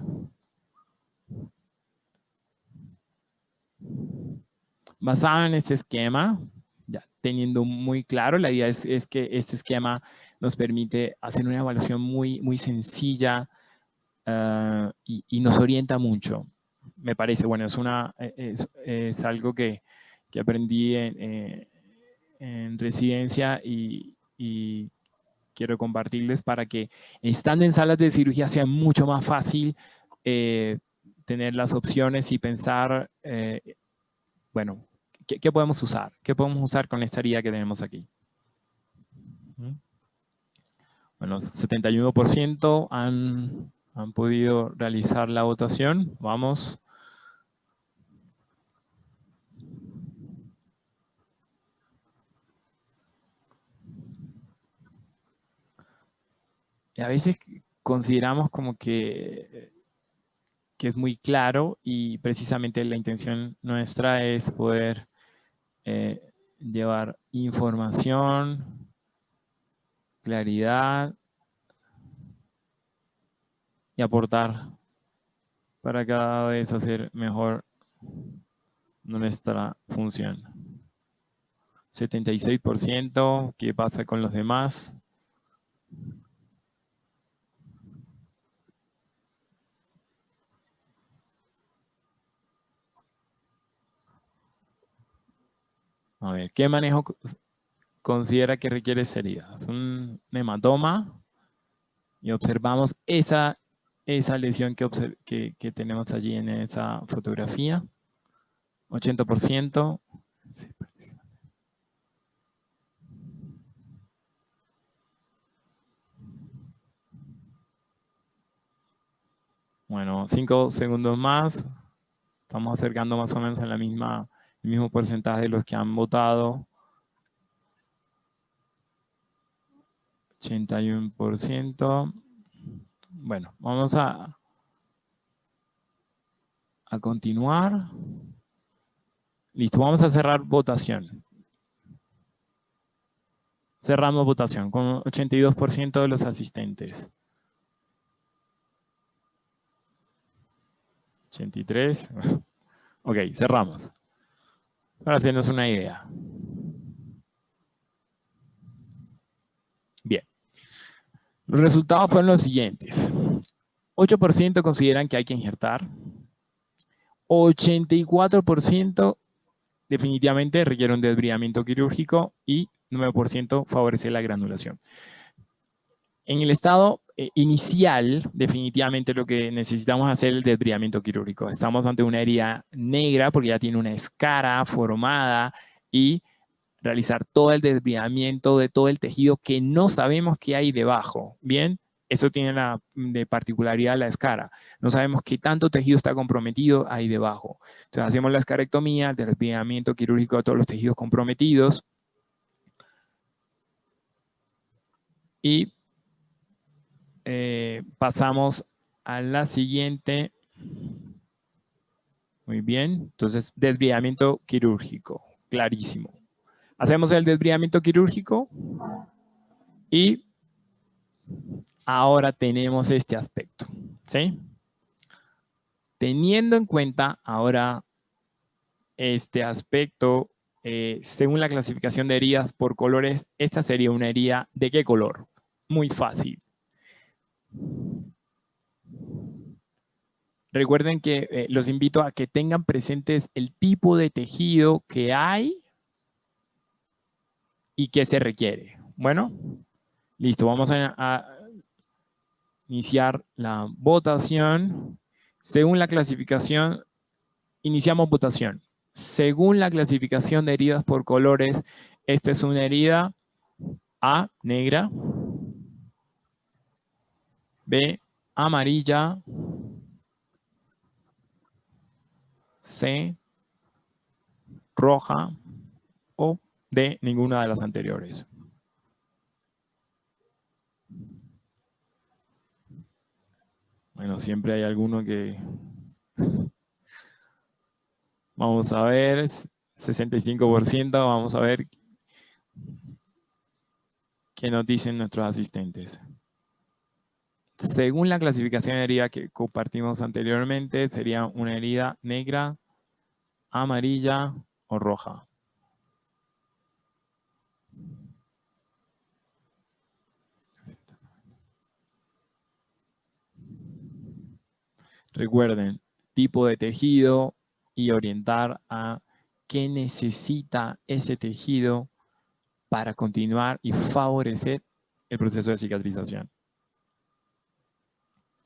Basado en este esquema, ya teniendo muy claro, la idea es que este esquema nos permite hacer una evaluación muy sencilla y nos orienta mucho. Me parece, bueno, es algo que aprendí en residencia y quiero compartirles para que estando en salas de cirugía sea mucho más fácil tener las opciones y pensar, bueno, ¿qué podemos usar? ¿Qué podemos usar con esta herida que tenemos aquí? Bueno, 71% han podido realizar la votación. Vamos. Y a veces consideramos como que es muy claro y precisamente la intención nuestra es poder llevar información, claridad y aportar para cada vez hacer mejor nuestra función. 76%, ¿qué pasa con los demás? A ver, ¿qué manejo considera que requiere esta herida? Es un hematoma y observamos esa lesión que tenemos allí en esa fotografía. 80%. Bueno, 5 segundos más. Estamos acercando más o menos a el mismo porcentaje de los que han votado. 81%. Bueno, vamos a continuar. Listo, vamos a cerrar votación. Cerramos votación con 82% de los asistentes. 83. Ok, cerramos. Para hacernos una idea. Bien. Los resultados fueron los siguientes. 8% consideran que hay que injertar. 84% definitivamente requiere un desbridamiento quirúrgico y 9% favorece la granulación. En el estado inicial, definitivamente lo que necesitamos hacer es el desbridamiento quirúrgico. Estamos ante una herida negra porque ya tiene una escara formada y realizar todo el desbridamiento de todo el tejido que no sabemos qué hay debajo. Bien, eso tiene la de particularidad la escara. No sabemos qué tanto tejido está comprometido ahí debajo. Entonces hacemos la escarectomía, el desbridamiento quirúrgico de todos los tejidos comprometidos y pasamos a la siguiente. Muy bien, entonces desbridamiento quirúrgico, clarísimo. Hacemos el desbridamiento quirúrgico y ahora tenemos este aspecto, ¿sí? Teniendo en cuenta ahora este aspecto, según la clasificación de heridas por colores, esta sería una herida ¿de qué color? Muy fácil. Recuerden que los invito a que tengan presentes el tipo de tejido que hay y que se requiere. Bueno, listo, vamos a iniciar la votación. Según la clasificación, iniciamos votación. Según la clasificación de heridas por colores, esta es una herida A, negra, B, amarilla, C, roja o D, ninguna de las anteriores. Bueno, siempre hay alguno que... Vamos a ver, 65%, vamos a ver qué nos dicen nuestros asistentes. Según la clasificación de herida que compartimos anteriormente, sería una herida negra, amarilla o roja. Recuerden, tipo de tejido y orientar a qué necesita ese tejido para continuar y favorecer el proceso de cicatrización.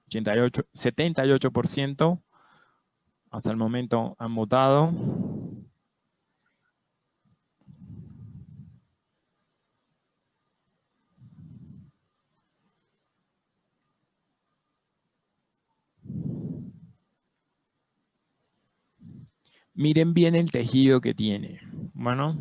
78% hasta el momento han votado. Miren bien el tejido que tiene. Bueno.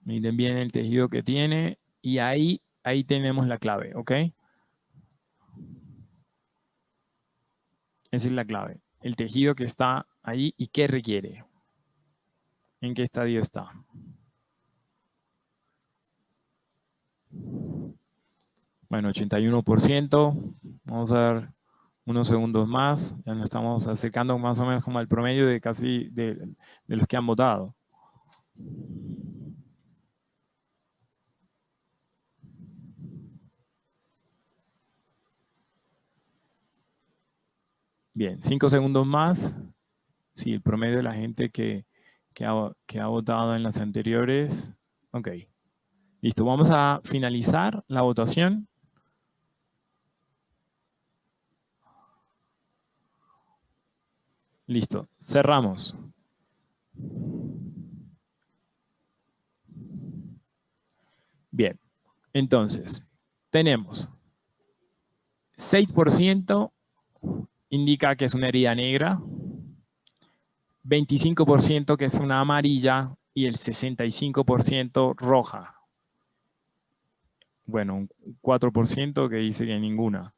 Miren bien el tejido que tiene y ahí tenemos la clave, ¿ok? Esa es la clave. El tejido que está ahí y qué requiere. ¿En qué estadio está? Bueno, 81%. Vamos a ver unos segundos más. Ya nos estamos acercando más o menos como al promedio de casi de los que han votado. Bien, 5 segundos más. Sí, el promedio de la gente que ha votado en las anteriores. Ok. Listo, vamos a finalizar la votación. Listo, cerramos. Bien, entonces, tenemos 6% indica que es una herida negra, 25% que es una amarilla y el 65% roja. Bueno, un 4% que dice que ninguna.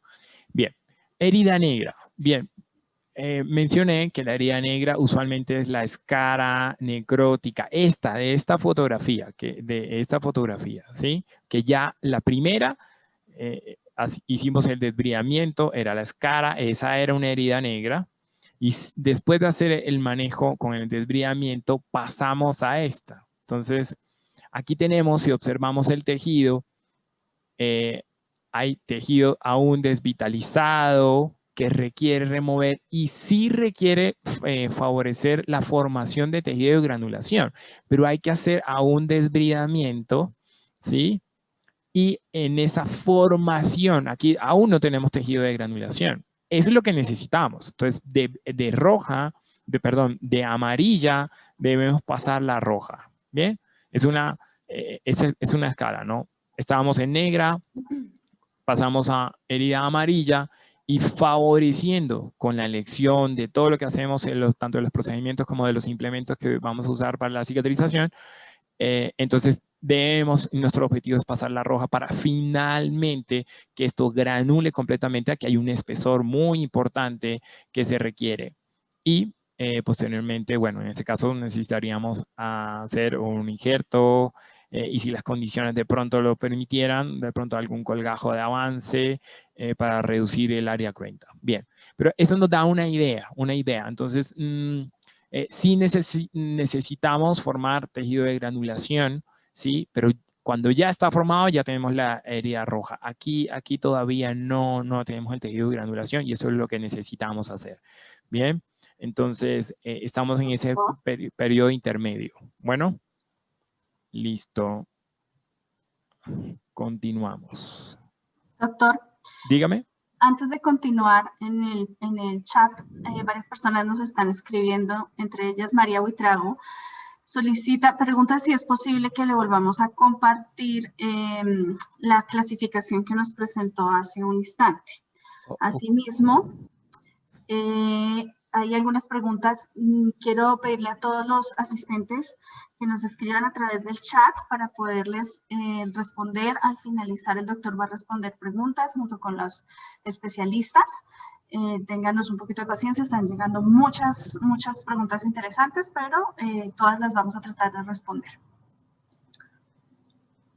Bien, herida negra. Bien, mencioné que la herida negra usualmente es la escara necrótica. De esta fotografía, ¿sí? Que ya la primera, hicimos el desbridamiento, era la escara, esa era una herida negra. Y después de hacer el manejo con el desbridamiento, pasamos a esta. Entonces, aquí tenemos, si observamos el tejido, hay tejido aún desvitalizado que requiere remover y sí requiere favorecer la formación de tejido de granulación, pero hay que hacer aún desbridamiento, ¿sí? Y en esa formación, aquí aún no tenemos tejido de granulación. Eso es lo que necesitamos. Entonces, de amarilla debemos pasar la roja, ¿bien? Es una escala, ¿no? Estábamos en negra, pasamos a herida amarilla y favoreciendo con la elección de todo lo que hacemos, tanto de los procedimientos como de los implementos que vamos a usar para la cicatrización, entonces nuestro objetivo es pasar la roja para finalmente que esto granule completamente. Aquí hay un espesor muy importante que se requiere. Y posteriormente, bueno, en este caso necesitaríamos hacer un injerto, y si las condiciones de pronto lo permitieran, de pronto algún colgajo de avance para reducir el área cruenta. Bien, pero eso nos da una idea. Entonces, sí necesitamos formar tejido de granulación, ¿sí? Pero cuando ya está formado ya tenemos la herida roja. Aquí todavía no tenemos el tejido de granulación y eso es lo que necesitamos hacer. Bien, entonces estamos en ese periodo intermedio. Bueno, listo. Continuamos. Doctor. Dígame. Antes de continuar, en el chat, varias personas nos están escribiendo, entre ellas María Buitrago, pregunta si es posible que le volvamos a compartir la clasificación que nos presentó hace un instante. Asimismo, hay algunas preguntas. Quiero pedirle a todos los asistentes que nos escriban a través del chat para poderles responder. Al finalizar, el doctor va a responder preguntas junto con los especialistas. Ténganos un poquito de paciencia, están llegando muchas preguntas interesantes, pero todas las vamos a tratar de responder.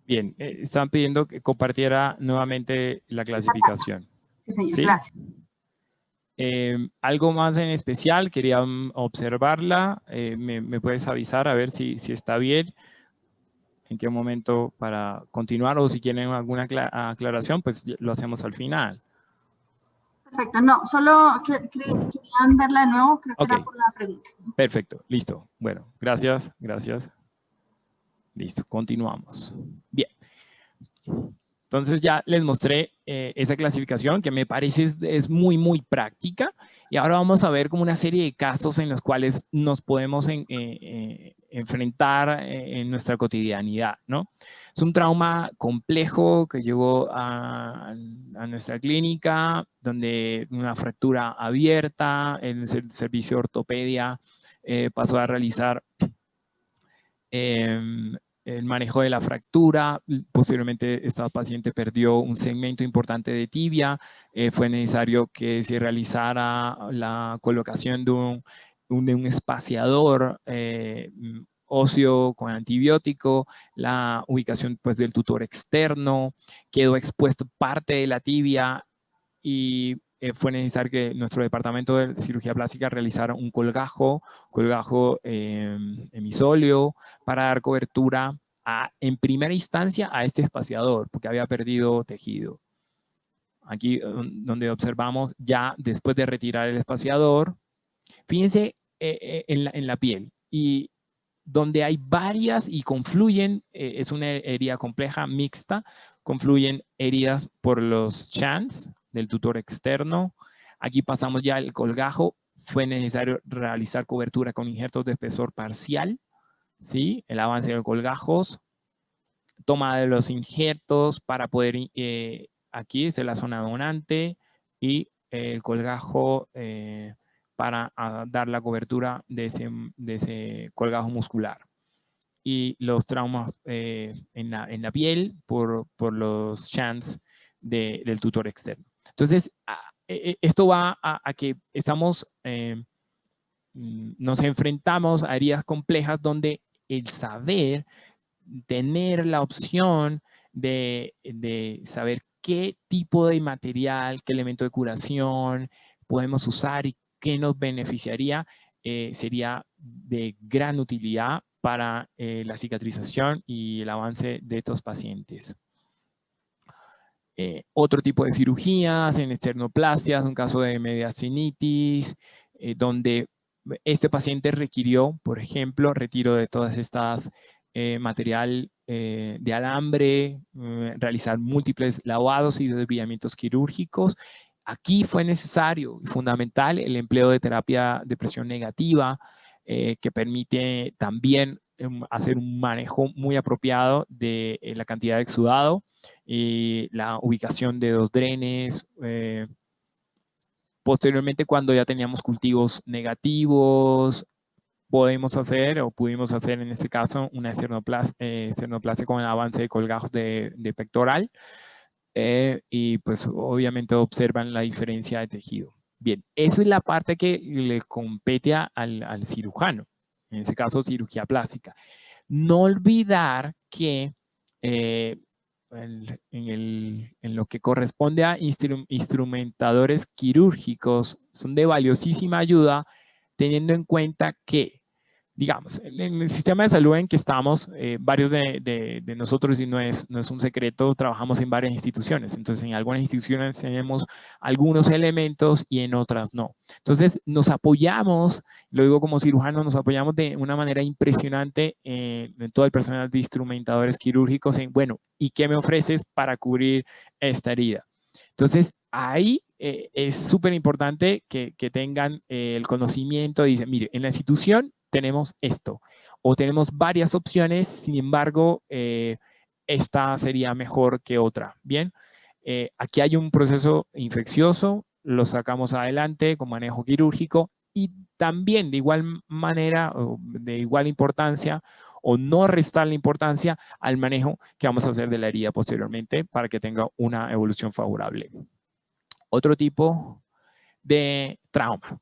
Bien, están pidiendo que compartiera nuevamente la clasificación. Sí, señor, ¿sí? Gracias. Algo más en especial, quería observarla, me puedes avisar a ver si está bien, en qué momento para continuar, o si quieren alguna aclaración, pues lo hacemos al final. Perfecto, no, solo querían verla de nuevo, creo que era por la pregunta. Perfecto, listo. Bueno, gracias. Listo, continuamos. Bien. Entonces ya les mostré esa clasificación que me parece es muy práctica, y ahora vamos a ver como una serie de casos en los cuales nos podemos enfrentar en nuestra cotidianidad, ¿no? Es un trauma complejo que llegó a nuestra clínica, donde una fractura abierta, el servicio de ortopedia pasó a realizar el manejo de la fractura. Posteriormente esta paciente perdió un segmento importante de tibia, fue necesario que se realizara la colocación de un espaciador óseo con antibiótico, la ubicación pues, del tutor externo, quedó expuesto parte de la tibia y fue necesario que nuestro departamento de cirugía plástica realizara un colgajo emisóleo para dar cobertura en primera instancia a este espaciador, porque había perdido tejido. Aquí donde observamos ya después de retirar el espaciador, fíjense en la piel, y donde hay varias y confluyen, es una herida compleja, mixta, confluyen heridas por los chans del tutor externo. Aquí pasamos ya el colgajo, fue necesario realizar cobertura con injertos de espesor parcial, ¿sí? El avance de colgajos, toma de los injertos para poder, aquí es la zona donante, y el colgajo para dar la cobertura de ese colgajo muscular. Y los traumas en la piel por los shunts del tutor externo. Entonces, esto va a que nos enfrentamos a heridas complejas donde el saber, tener la opción de saber qué tipo de material, qué elemento de curación podemos usar y qué nos beneficiaría, sería de gran utilidad para la cicatrización y el avance de estos pacientes. Otro tipo de cirugías en esternoplastias, un caso de mediastinitis, donde este paciente requirió, por ejemplo, retiro de todas estas material de alambre, realizar múltiples lavados y desviamientos quirúrgicos. Aquí fue necesario y fundamental el empleo de terapia de presión negativa, que permite también hacer un manejo muy apropiado de la cantidad de exudado y la ubicación de 2 drenes. Posteriormente, cuando ya teníamos cultivos negativos, pudimos hacer en este caso una esternoplastia con el avance de colgajos de pectoral, y pues obviamente observan la diferencia de tejido. Bien, esa es la parte que le compete al cirujano, en este caso cirugía plástica. No olvidar que en lo que corresponde a instrumentadores quirúrgicos son de valiosísima ayuda, teniendo en cuenta que, digamos, en el sistema de salud en que estamos, varios de nosotros, y no es un secreto, trabajamos en varias instituciones. Entonces, en algunas instituciones tenemos algunos elementos y en otras no. Entonces, nos apoyamos, lo digo como cirujano, nos apoyamos de una manera impresionante en todo el personal de instrumentadores quirúrgicos en, bueno, ¿y qué me ofreces para cubrir esta herida? Entonces, ahí es súper importante que tengan el conocimiento. Dicen, mire, en la institución tenemos esto, o tenemos varias opciones, sin embargo, esta sería mejor que otra. Bien, aquí hay un proceso infeccioso, lo sacamos adelante con manejo quirúrgico, y también de igual manera, o de igual importancia, o no restar la importancia al manejo que vamos a hacer de la herida posteriormente para que tenga una evolución favorable. Otro tipo de trauma,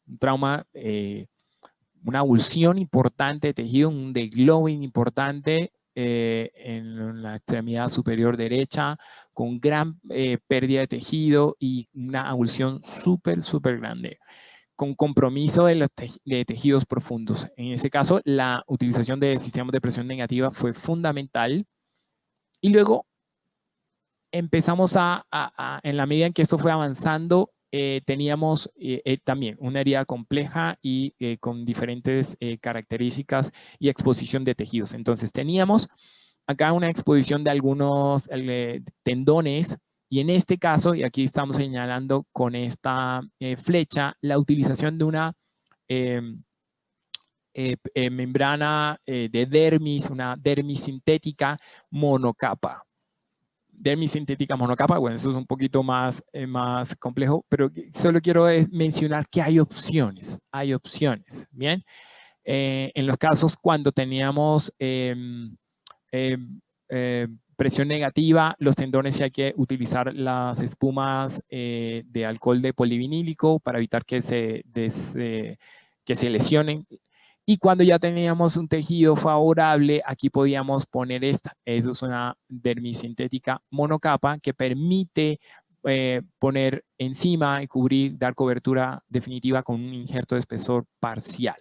una avulsión importante de tejido, un deglobing importante en la extremidad superior derecha, con gran pérdida de tejido y una avulsión súper grande, con compromiso de tejidos profundos. En este caso, la utilización de sistemas de presión negativa fue fundamental. Y luego empezamos en la medida en que esto fue avanzando, teníamos también una herida compleja y con diferentes características y exposición de tejidos. Entonces teníamos acá una exposición de algunos tendones, y en este caso, y aquí estamos señalando con esta flecha, la utilización de una membrana de dermis, una dermis sintética monocapa. Dermis sintética monocapa, bueno, eso es un poquito más complejo, pero solo quiero mencionar que hay opciones, ¿bien? En los casos cuando teníamos presión negativa, los tendones, sí hay que utilizar las espumas de alcohol de polivinílico para evitar que se lesionen. Y cuando ya teníamos un tejido favorable, aquí podíamos poner esta. Eso es una dermis sintética monocapa que permite poner encima y cubrir, dar cobertura definitiva con un injerto de espesor parcial.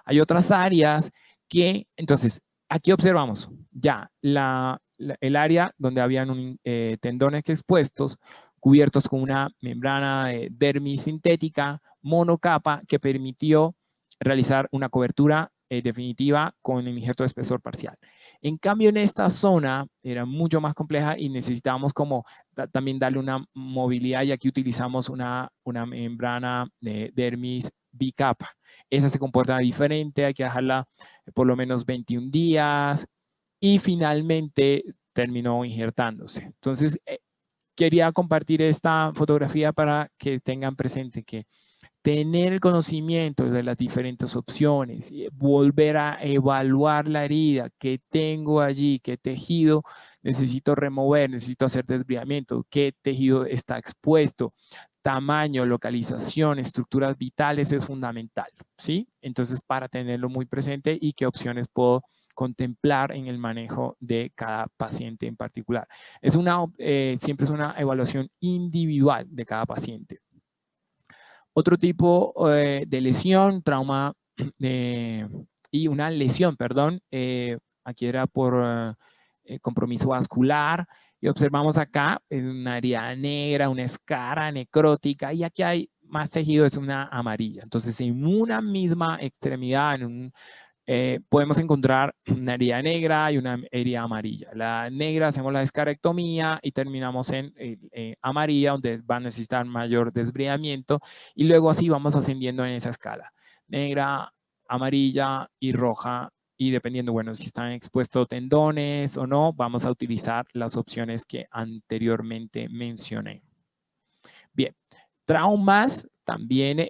Hay otras áreas que, entonces, aquí observamos ya el área donde habían tendones expuestos, cubiertos con una membrana de dermis sintética monocapa que permitió realizar una cobertura definitiva con el injerto de espesor parcial. En cambio, en esta zona era mucho más compleja y necesitábamos como también darle una movilidad, y aquí utilizamos una membrana de dermis bicapa. Esa se comporta diferente, hay que dejarla por lo menos 21 días y finalmente terminó injertándose. Entonces, quería compartir esta fotografía para que tengan presente que tener el conocimiento de las diferentes opciones, volver a evaluar la herida que tengo allí, qué tejido necesito remover, necesito hacer desbridamiento, qué tejido está expuesto, tamaño, localización, estructuras vitales es fundamental, ¿sí? Entonces, para tenerlo muy presente y qué opciones puedo contemplar en el manejo de cada paciente en particular. Siempre es una evaluación individual de cada paciente. Otro tipo de lesión, trauma y una lesión, perdón, aquí era por compromiso vascular, y observamos acá una herida negra, una escara necrótica, y aquí hay más tejido, es una amarilla. Entonces, en una misma extremidad, podemos encontrar una herida negra y una herida amarilla. La negra hacemos la escarectomía y terminamos en amarilla, donde va a necesitar mayor desbridamiento, y luego así vamos ascendiendo en esa escala. Negra, amarilla y roja, y dependiendo, bueno, si están expuestos tendones o no, vamos a utilizar las opciones que anteriormente mencioné. Bien, traumas también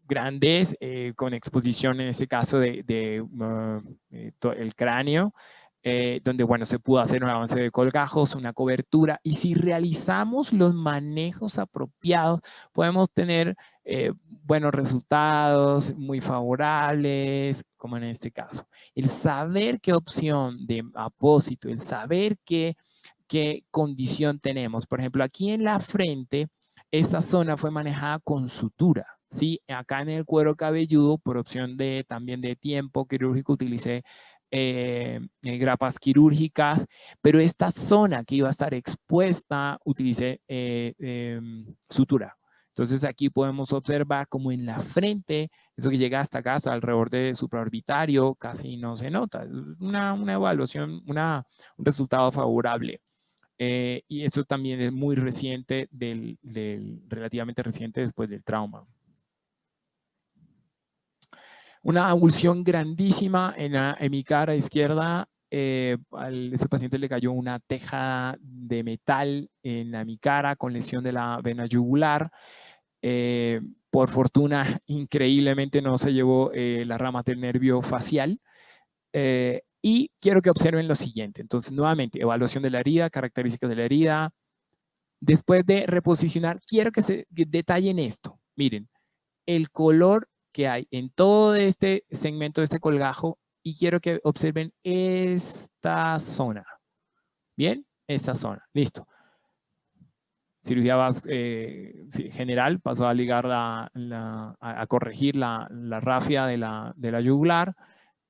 grandes, con exposición en este caso el cráneo, donde, bueno, se pudo hacer un avance de colgajos, una cobertura, y si realizamos los manejos apropiados, podemos tener buenos resultados, muy favorables, como en este caso. El saber qué opción de apósito, el saber qué condición tenemos. Por ejemplo, aquí en la frente, esta zona fue manejada con sutura, ¿sí? Acá en el cuero cabelludo, por opción también de tiempo quirúrgico, utilicé grapas quirúrgicas, pero esta zona que iba a estar expuesta, utilicé sutura. Entonces aquí podemos observar como en la frente, eso que llega hasta acá, hasta alrededor de supraorbitario, casi no se nota. Una evaluación, un resultado favorable. Y eso también es muy reciente, relativamente reciente después del trauma. Una avulsión grandísima en mi cara izquierda. A ese paciente le cayó una teja de metal en mi cara con lesión de la vena yugular. Por fortuna, increíblemente no se llevó la rama del nervio facial. Y quiero que observen lo siguiente. Entonces, nuevamente, evaluación de la herida, características de la herida. Después de reposicionar, quiero que se detallen esto. Miren, el color que hay en todo este segmento de este colgajo, y quiero que observen esta zona. ¿Bien? Esta zona. Listo. Cirugía general, pasó a ligar a corregir la rafia de la yugular.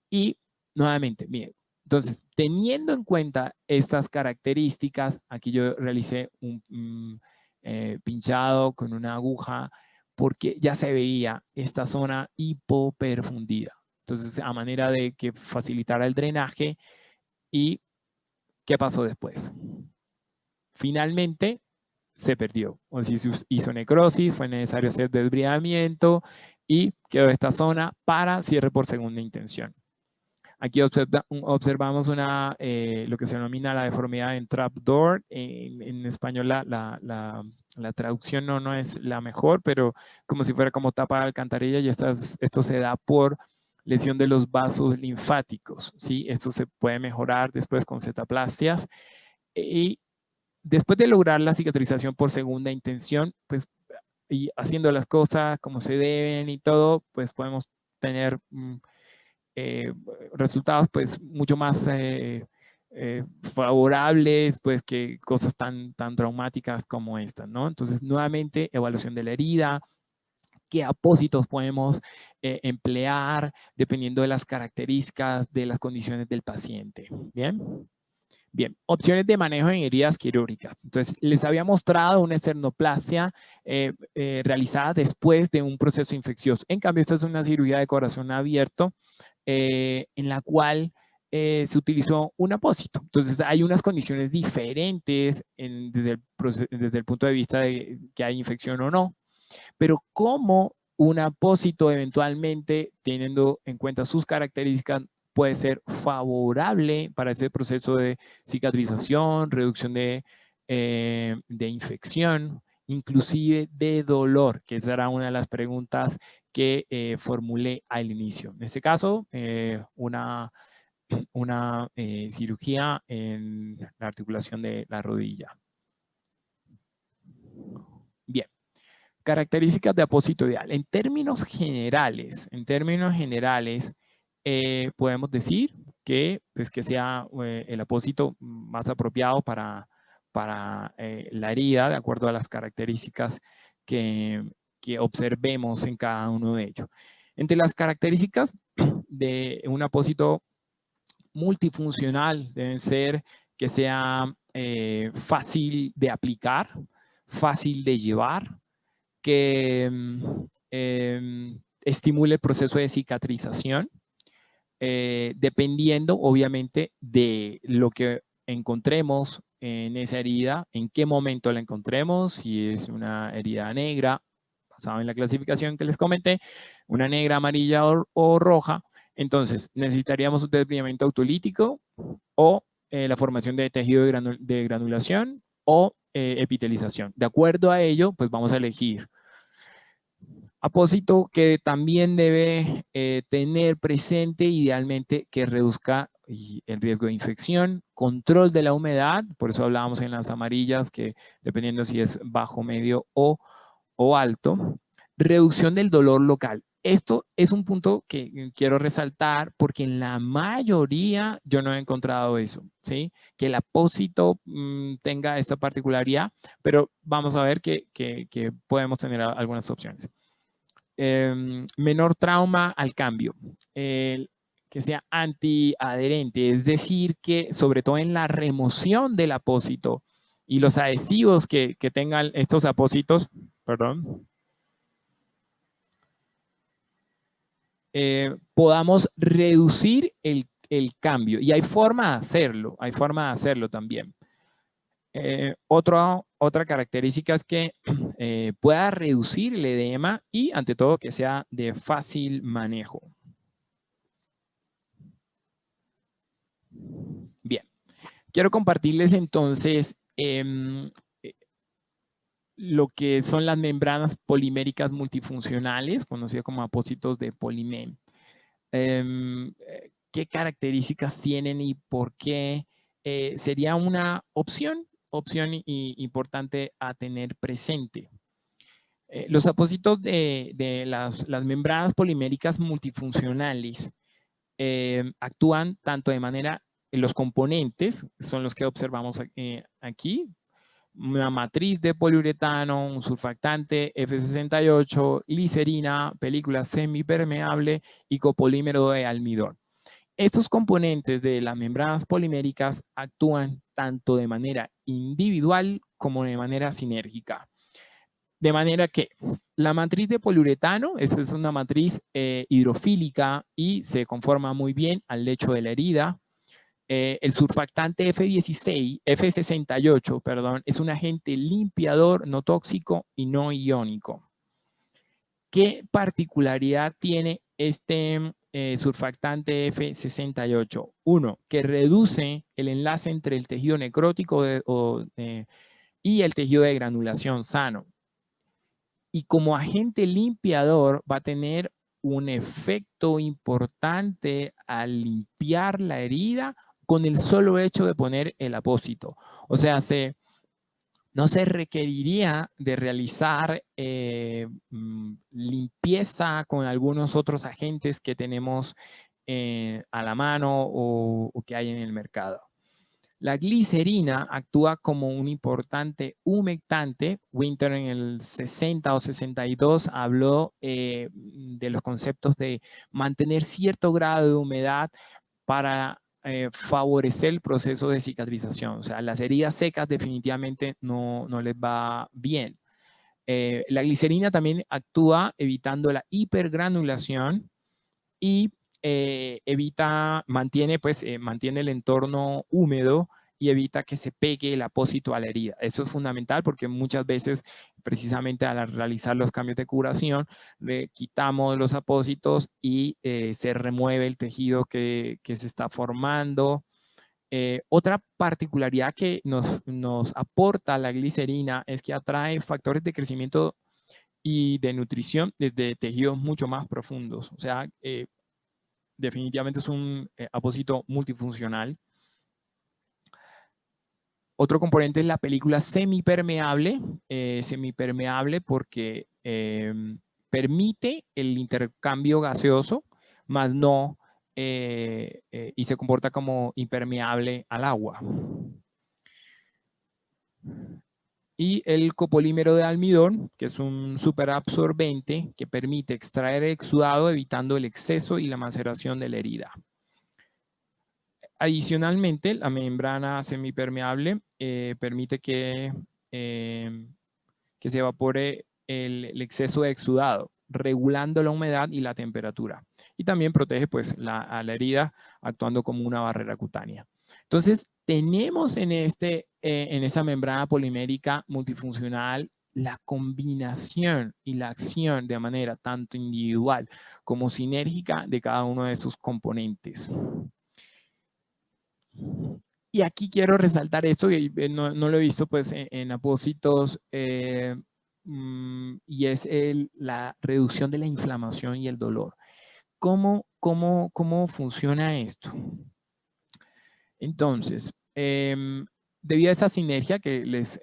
Y nuevamente, miren, entonces, teniendo en cuenta estas características, aquí yo realicé un pinchado con una aguja, porque ya se veía esta zona hipoperfundida. Entonces, a manera de que facilitara el drenaje. ¿Y qué pasó después? Finalmente, se perdió. O si se hizo necrosis, fue necesario hacer desbridamiento y quedó esta zona para cierre por segunda intención. Aquí observamos lo que se denomina la deformidad en trapdoor. En español la traducción no es la mejor, pero como si fuera como tapa de alcantarilla, y esto se da por lesión de los vasos linfáticos, ¿sí? Esto se puede mejorar después con cetaplastias. Y después de lograr la cicatrización por segunda intención, pues, y haciendo las cosas como se deben y todo, pues podemos tener resultados pues mucho más favorables pues que cosas tan traumáticas como estas, ¿no? Entonces, nuevamente, evaluación de la herida, qué apósitos podemos emplear dependiendo de las características de las condiciones del paciente. ¿Bien? Bien, opciones de manejo en heridas quirúrgicas. Entonces, les había mostrado una esternoplastia realizada después de un proceso infeccioso. En cambio, esta es una cirugía de corazón abierto en la cual se utilizó un apósito. Entonces, hay unas condiciones diferentes desde el punto de vista de que hay infección o no. Pero ¿cómo un apósito eventualmente, teniendo en cuenta sus características, puede ser favorable para ese proceso de cicatrización, reducción de infección, inclusive de dolor, que esa era una de las preguntas que formulé al inicio. En este caso, una cirugía en la articulación de la rodilla. Bien. Características de apósito ideal. En términos generales, podemos decir que, pues, que sea el apósito más apropiado para la herida, de acuerdo a las características que observemos en cada uno de ellos. Entre las características de un apósito multifuncional deben ser que sea fácil de aplicar, fácil de llevar, que estimule el proceso de cicatrización, dependiendo obviamente de lo que encontremos en esa herida, en qué momento la encontremos, si es una herida negra, basado en la clasificación que les comenté, una negra, amarilla o roja. Entonces necesitaríamos un desbridamiento autolítico o la formación de tejido de granulación o epitelización. De acuerdo a ello, pues vamos a elegir apósito que también debe tener presente idealmente que reduzca el riesgo de infección, control de la humedad, por eso hablábamos en las amarillas que dependiendo si es bajo, medio o alto, reducción del dolor local. Esto es un punto que quiero resaltar porque en la mayoría yo no he encontrado eso, ¿sí? Que el apósito tenga esta particularidad, pero vamos a ver que podemos tener algunas opciones. Menor trauma al cambio, que sea antiadherente, es decir, que sobre todo en la remoción del apósito y los adhesivos que tengan estos apósitos, podamos reducir el cambio. Y hay forma de hacerlo también. Otra característica es que pueda reducir el edema y, ante todo, que sea de fácil manejo. Bien, quiero compartirles entonces lo que son las membranas poliméricas multifuncionales, conocidas como apósitos de Polimem. ¿Qué características tienen y por qué sería una opción importante a tener presente? Los apósitos de las membranas poliméricas multifuncionales actúan tanto de manera, los componentes son los que observamos aquí, una matriz de poliuretano, un surfactante F68, glicerina, película semipermeable y copolímero de almidón. Estos componentes de las membranas poliméricas actúan tanto de manera individual como de manera sinérgica. De manera que la matriz de poliuretano, esa es una matriz hidrofílica y se conforma muy bien al lecho de la herida. El surfactante F68, perdón, es un agente limpiador no tóxico y no iónico. ¿Qué particularidad tiene este surfactante F68? Uno, que reduce el enlace entre el tejido necrótico y el tejido de granulación sano. Y como agente limpiador va a tener un efecto importante al limpiar la herida con el solo hecho de poner el apósito. O sea, no se requeriría de realizar limpieza con algunos otros agentes que tenemos a la mano o que hay en el mercado. La glicerina actúa como un importante humectante. Winter en el 60 o 62 habló de los conceptos de mantener cierto grado de humedad para favorecer el proceso de cicatrización. O sea, las heridas secas definitivamente no les va bien. La glicerina también actúa evitando la hipergranulación y mantiene el entorno húmedo y evita que se pegue el apósito a la herida. Eso es fundamental porque muchas veces precisamente al realizar los cambios de curación, le quitamos los apósitos y se remueve el tejido que se está formando. Otra particularidad que nos aporta la glicerina es que atrae factores de crecimiento y de nutrición desde tejidos mucho más profundos. O sea, definitivamente es un apósito multifuncional. Otro componente es la película semipermeable. Semipermeable porque permite el intercambio gaseoso, más no, y se comporta como impermeable al agua. Y el copolímero de almidón, que es un superabsorbente que permite extraer el exudado evitando el exceso y la maceración de la herida. Adicionalmente, la membrana semipermeable permite que se evapore el exceso de exudado, regulando la humedad y la temperatura. Y también protege pues, a la herida actuando como una barrera cutánea. Entonces, tenemos en esta membrana polimérica multifuncional la combinación y la acción de manera tanto individual como sinérgica de cada uno de sus componentes. Y aquí quiero resaltar esto, y no lo he visto pues, en apósitos, y es la reducción de la inflamación y el dolor. ¿Cómo funciona esto? Entonces, debido a esa sinergia que les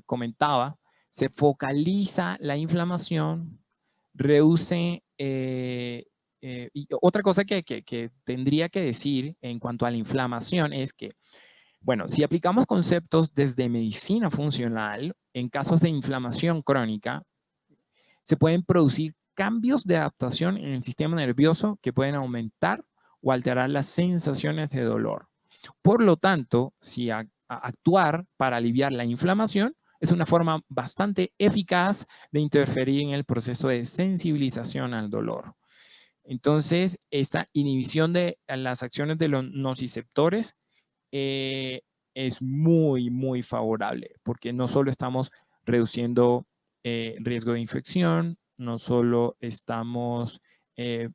comentaba, se focaliza la inflamación, reduce... y otra cosa que tendría que decir en cuanto a la inflamación es que, bueno, si aplicamos conceptos desde medicina funcional, en casos de inflamación crónica, se pueden producir cambios de adaptación en el sistema nervioso que pueden aumentar o alterar las sensaciones de dolor. Por lo tanto, si actuar para aliviar la inflamación es una forma bastante eficaz de interferir en el proceso de sensibilización al dolor. Entonces, esta inhibición de las acciones de los nociceptores es muy, muy favorable, porque no solo estamos reduciendo riesgo de infección, no solo estamos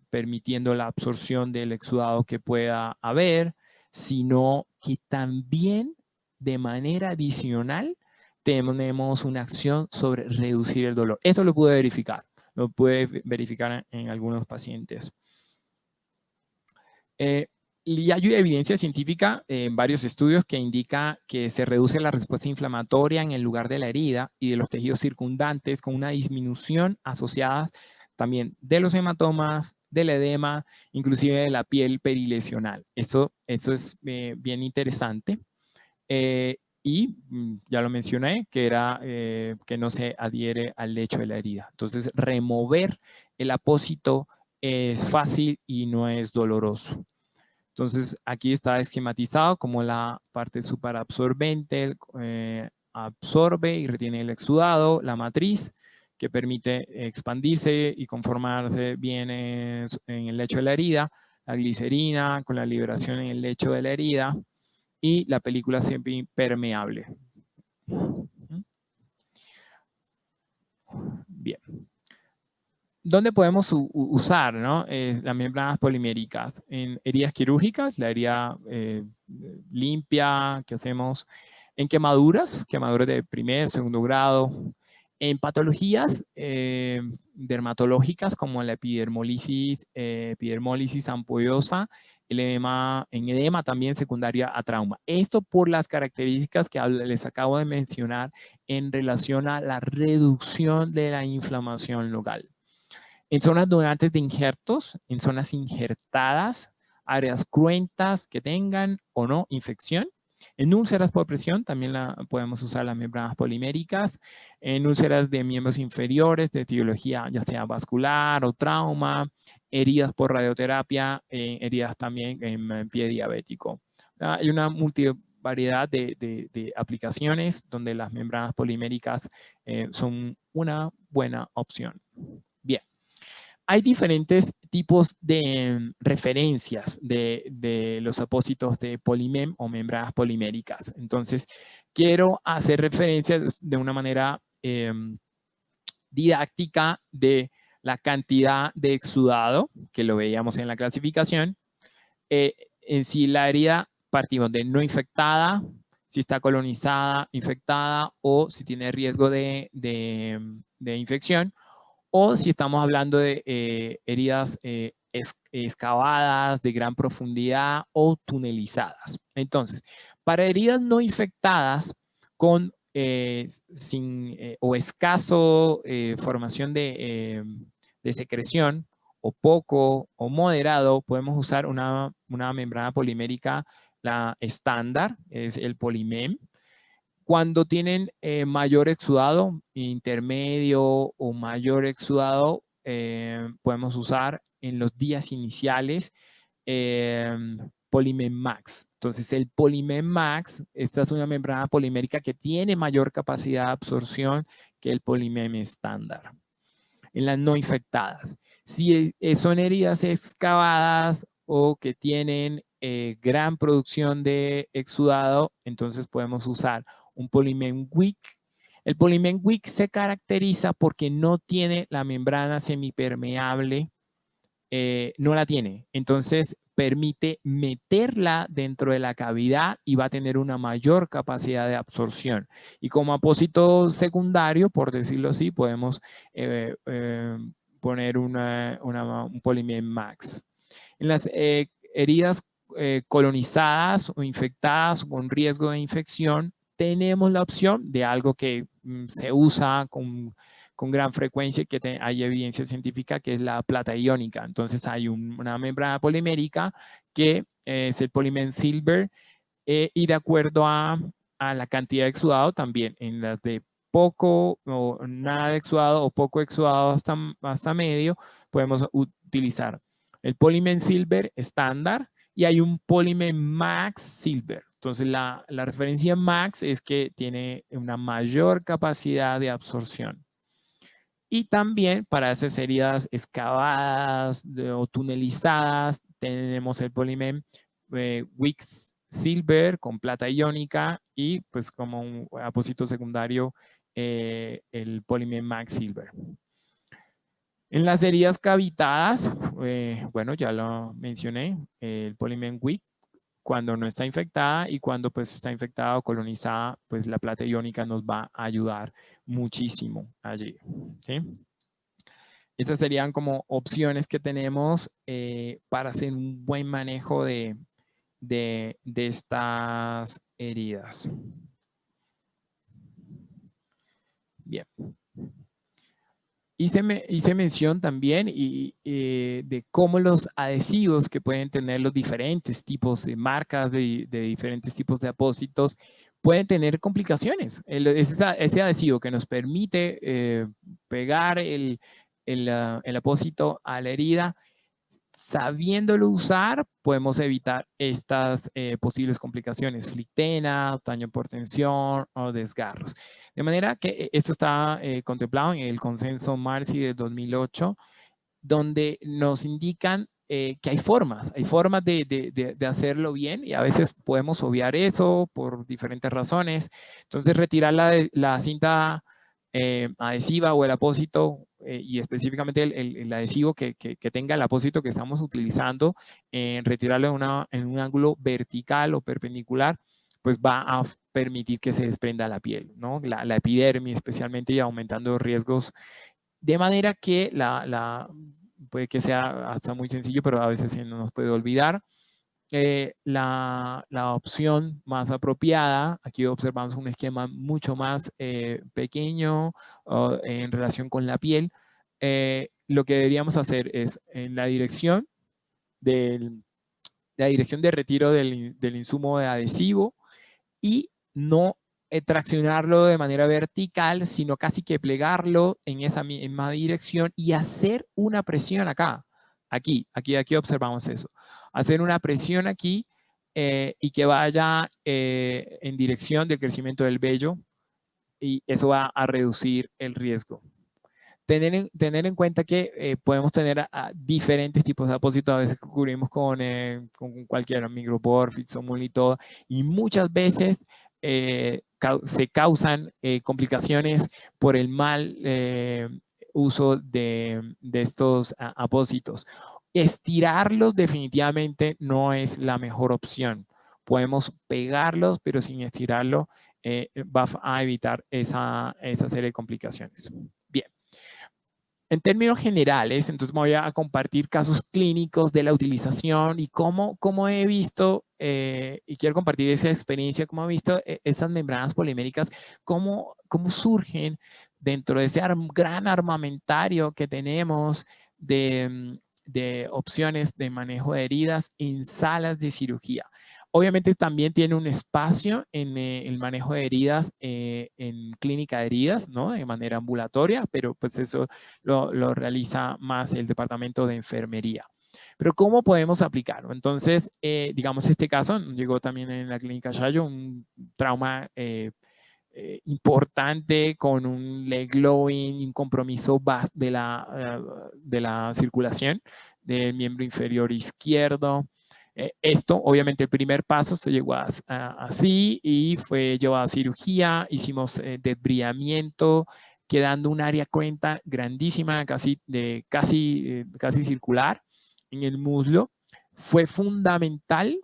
permitiendo la absorción del exudado que pueda haber, sino que también de manera adicional tenemos una acción sobre reducir el dolor. Esto lo pude verificar. Lo puede verificar en algunos pacientes. Y hay evidencia científica en varios estudios que indica que se reduce la respuesta inflamatoria en el lugar de la herida y de los tejidos circundantes con una disminución asociada también de los hematomas, del edema, inclusive de la piel perilesional. Eso es bien interesante. Y ya lo mencioné, que era que no se adhiere al lecho de la herida. Entonces, remover el apósito es fácil y no es doloroso. Entonces, aquí está esquematizado como la parte superabsorbente absorbe y retiene el exudado, la matriz, que permite expandirse y conformarse bien en el lecho de la herida, la glicerina con la liberación en el lecho de la herida, y la película semipermeable. Bien. ¿Dónde podemos usar, ¿no? Las membranas poliméricas? En heridas quirúrgicas, la herida limpia que hacemos, en quemaduras de primer, segundo grado, en patologías dermatológicas como la epidermólisis ampollosa, en edema también secundaria a trauma. Esto por las características que les acabo de mencionar en relación a la reducción de la inflamación local. En zonas donantes de injertos, en zonas injertadas, áreas cruentas que tengan o no infección. En úlceras por presión también podemos usar las membranas poliméricas. En úlceras de miembros inferiores de etiología ya sea vascular o trauma. Heridas por radioterapia, heridas también en pie diabético. Hay una multivariedad de aplicaciones donde las membranas poliméricas son una buena opción. Bien. Hay diferentes tipos de referencias de los apósitos de Polimem o membranas poliméricas. Entonces, quiero hacer referencia de una manera didáctica de la cantidad de exudado, que lo veíamos en la clasificación. En sí la herida partimos de no infectada, si está colonizada, infectada, o si tiene riesgo de infección, o si estamos hablando de heridas excavadas de gran profundidad o tunelizadas. Entonces, para heridas no infectadas con o escaso formación de secreción, o poco o moderado, podemos usar una membrana polimérica, la estándar, es el Polimem. Cuando tienen mayor exudado, intermedio o mayor exudado, podemos usar en los días iniciales Polimem Max. Entonces el Polimem Max, esta es una membrana polimérica que tiene mayor capacidad de absorción que el Polimem estándar. En las no infectadas, si son heridas excavadas o que tienen gran producción de exudado, entonces podemos usar un Polimem Wick. El Polimem Wick se caracteriza porque no tiene la membrana semipermeable, no la tiene. Entonces permite meterla dentro de la cavidad y va a tener una mayor capacidad de absorción. Y como apósito secundario, por decirlo así, podemos poner un Polimem Max. En las heridas colonizadas o infectadas con riesgo de infección, tenemos la opción de algo que se usa con gran frecuencia, que hay evidencia científica, que es la plata iónica. Entonces hay una membrana polimérica que es el Polimem Silver, y de acuerdo a la cantidad de exudado también, en las de poco o nada de exudado o poco exudado hasta medio, podemos utilizar el Polimem Silver estándar, y hay un Polimem Max Silver. Entonces la referencia Max es que tiene una mayor capacidad de absorción. Y también para esas heridas excavadas o tunelizadas tenemos el Polimem Wick Silver con plata iónica, y pues como un apósito secundario el Polimem Max Silver. En las heridas cavitadas, bueno, ya lo mencioné, el Polimem Wick cuando no está infectada, y cuando pues está infectada o colonizada, pues la plata iónica nos va a ayudar muchísimo allí, ¿sí? Estas serían como opciones que tenemos para hacer un buen manejo de estas heridas. Bien. Hice mención también de cómo los adhesivos que pueden tener los diferentes tipos de marcas de diferentes tipos de apósitos pueden tener complicaciones. Ese adhesivo que nos permite pegar el apósito a la herida, sabiéndolo usar, podemos evitar estas posibles complicaciones, flictena, daño por tensión o desgarros. De manera que esto está contemplado en el consenso Marcy de 2008, donde nos indican que hay formas de hacerlo bien, y a veces podemos obviar eso por diferentes razones. Entonces retirar la cinta adhesiva o el apósito, y específicamente el adhesivo que tenga el apósito que estamos utilizando, retirarlo en un ángulo vertical o perpendicular, pues va a permitir que se desprenda la piel, ¿no? La epidermis especialmente, y aumentando los riesgos, de manera que puede que sea hasta muy sencillo, pero a veces se nos puede olvidar. La opción más apropiada, aquí observamos un esquema mucho más pequeño en relación con la piel. Lo que deberíamos hacer es en la dirección de retiro del insumo de adhesivo, y no traccionarlo de manera vertical, sino casi que plegarlo en esa misma dirección y hacer una presión acá. Aquí observamos eso. Hacer una presión aquí y que vaya en dirección del crecimiento del vello, y eso va a reducir el riesgo. Tener en cuenta que podemos tener diferentes tipos de apósitos. A veces cubrimos con cualquier micropórfido, somul y todo, y muchas veces se causan complicaciones por el mal uso de estos apósitos. Estirarlos definitivamente no es la mejor opción. Podemos pegarlos, pero sin estirarlo va a evitar esa serie de complicaciones. Bien. En términos generales, entonces voy a compartir casos clínicos de la utilización y cómo he visto, y quiero compartir esa experiencia, cómo he visto estas membranas poliméricas, cómo surgen dentro de ese gran armamentario que tenemos de opciones de manejo de heridas en salas de cirugía. Obviamente también tiene un espacio en el manejo de heridas en clínica de heridas, ¿no? De manera ambulatoria, pero pues eso lo realiza más el departamento de enfermería. Pero ¿cómo podemos aplicarlo? Entonces, digamos, este caso llegó también en la clínica Chayo, un trauma importante con un leg lowing, un compromiso de la circulación del miembro inferior izquierdo. Esto, obviamente, el primer paso se llegó así y fue llevado a cirugía. Hicimos desbriamiento, quedando un área cuenta grandísima, casi circular en el muslo. Fue fundamental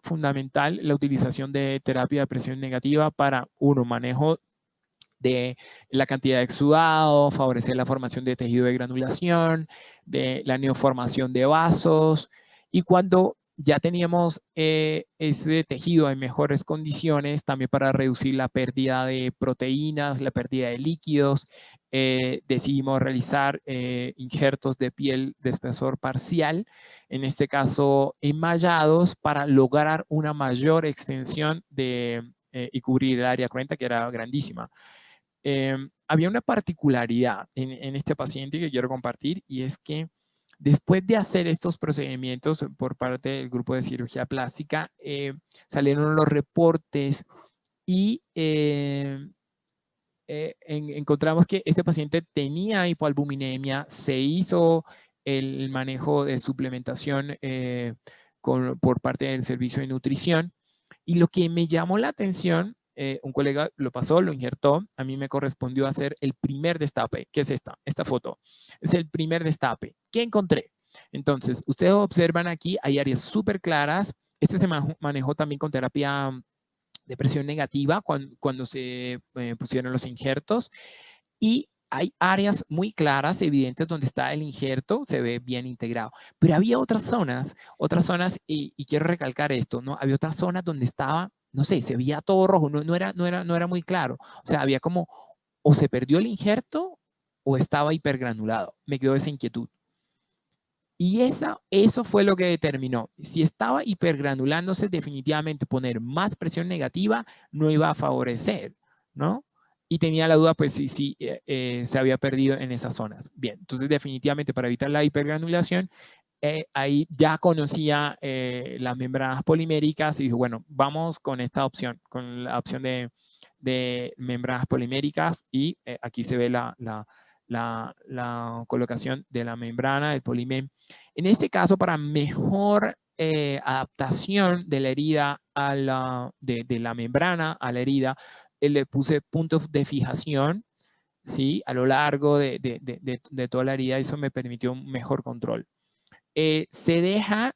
la utilización de terapia de presión negativa para, manejo de la cantidad de exudado, favorecer la formación de tejido de granulación, de la neoformación de vasos, y cuando ya teníamos ese tejido en mejores condiciones, también para reducir la pérdida de proteínas, la pérdida de líquidos, decidimos realizar injertos de piel de espesor parcial, en este caso enmallados, para lograr una mayor extensión y cubrir el área cruenta, que era grandísima. Había una particularidad en este paciente que quiero compartir, y es que después de hacer estos procedimientos por parte del grupo de cirugía plástica, salieron los reportes y encontramos que este paciente tenía hipoalbuminemia, se hizo el manejo de suplementación por parte del servicio de nutrición, y lo que me llamó la atención, un colega lo pasó, lo injertó, a mí me correspondió hacer el primer destape, que es esta foto, es el primer destape. ¿Qué encontré? Entonces, ustedes observan aquí, hay áreas súper claras. Este se manejó también con terapia de presión negativa cuando se pusieron los injertos, y hay áreas muy claras, evidentes, donde está el injerto, se ve bien integrado. Pero había otras zonas, y quiero recalcar esto, ¿no? Había otras zonas donde estaba, no sé, se veía todo rojo, no era muy claro. O sea, había como, o se perdió el injerto, o estaba hipergranulado. Me quedó esa inquietud. Y eso fue lo que determinó. Si estaba hipergranulándose, definitivamente poner más presión negativa no iba a favorecer, ¿no? Y tenía la duda, pues, si se había perdido en esas zonas. Bien, entonces definitivamente para evitar la hipergranulación, ahí ya conocía las membranas poliméricas y dijo, bueno, vamos con esta opción, con la opción de membranas poliméricas, y aquí se ve la colocación de la membrana, del polimem. En este caso, para mejor adaptación de la herida de la membrana a la herida, le puse puntos de fijación, ¿sí? A lo largo de toda la herida. Eso me permitió un mejor control. Se deja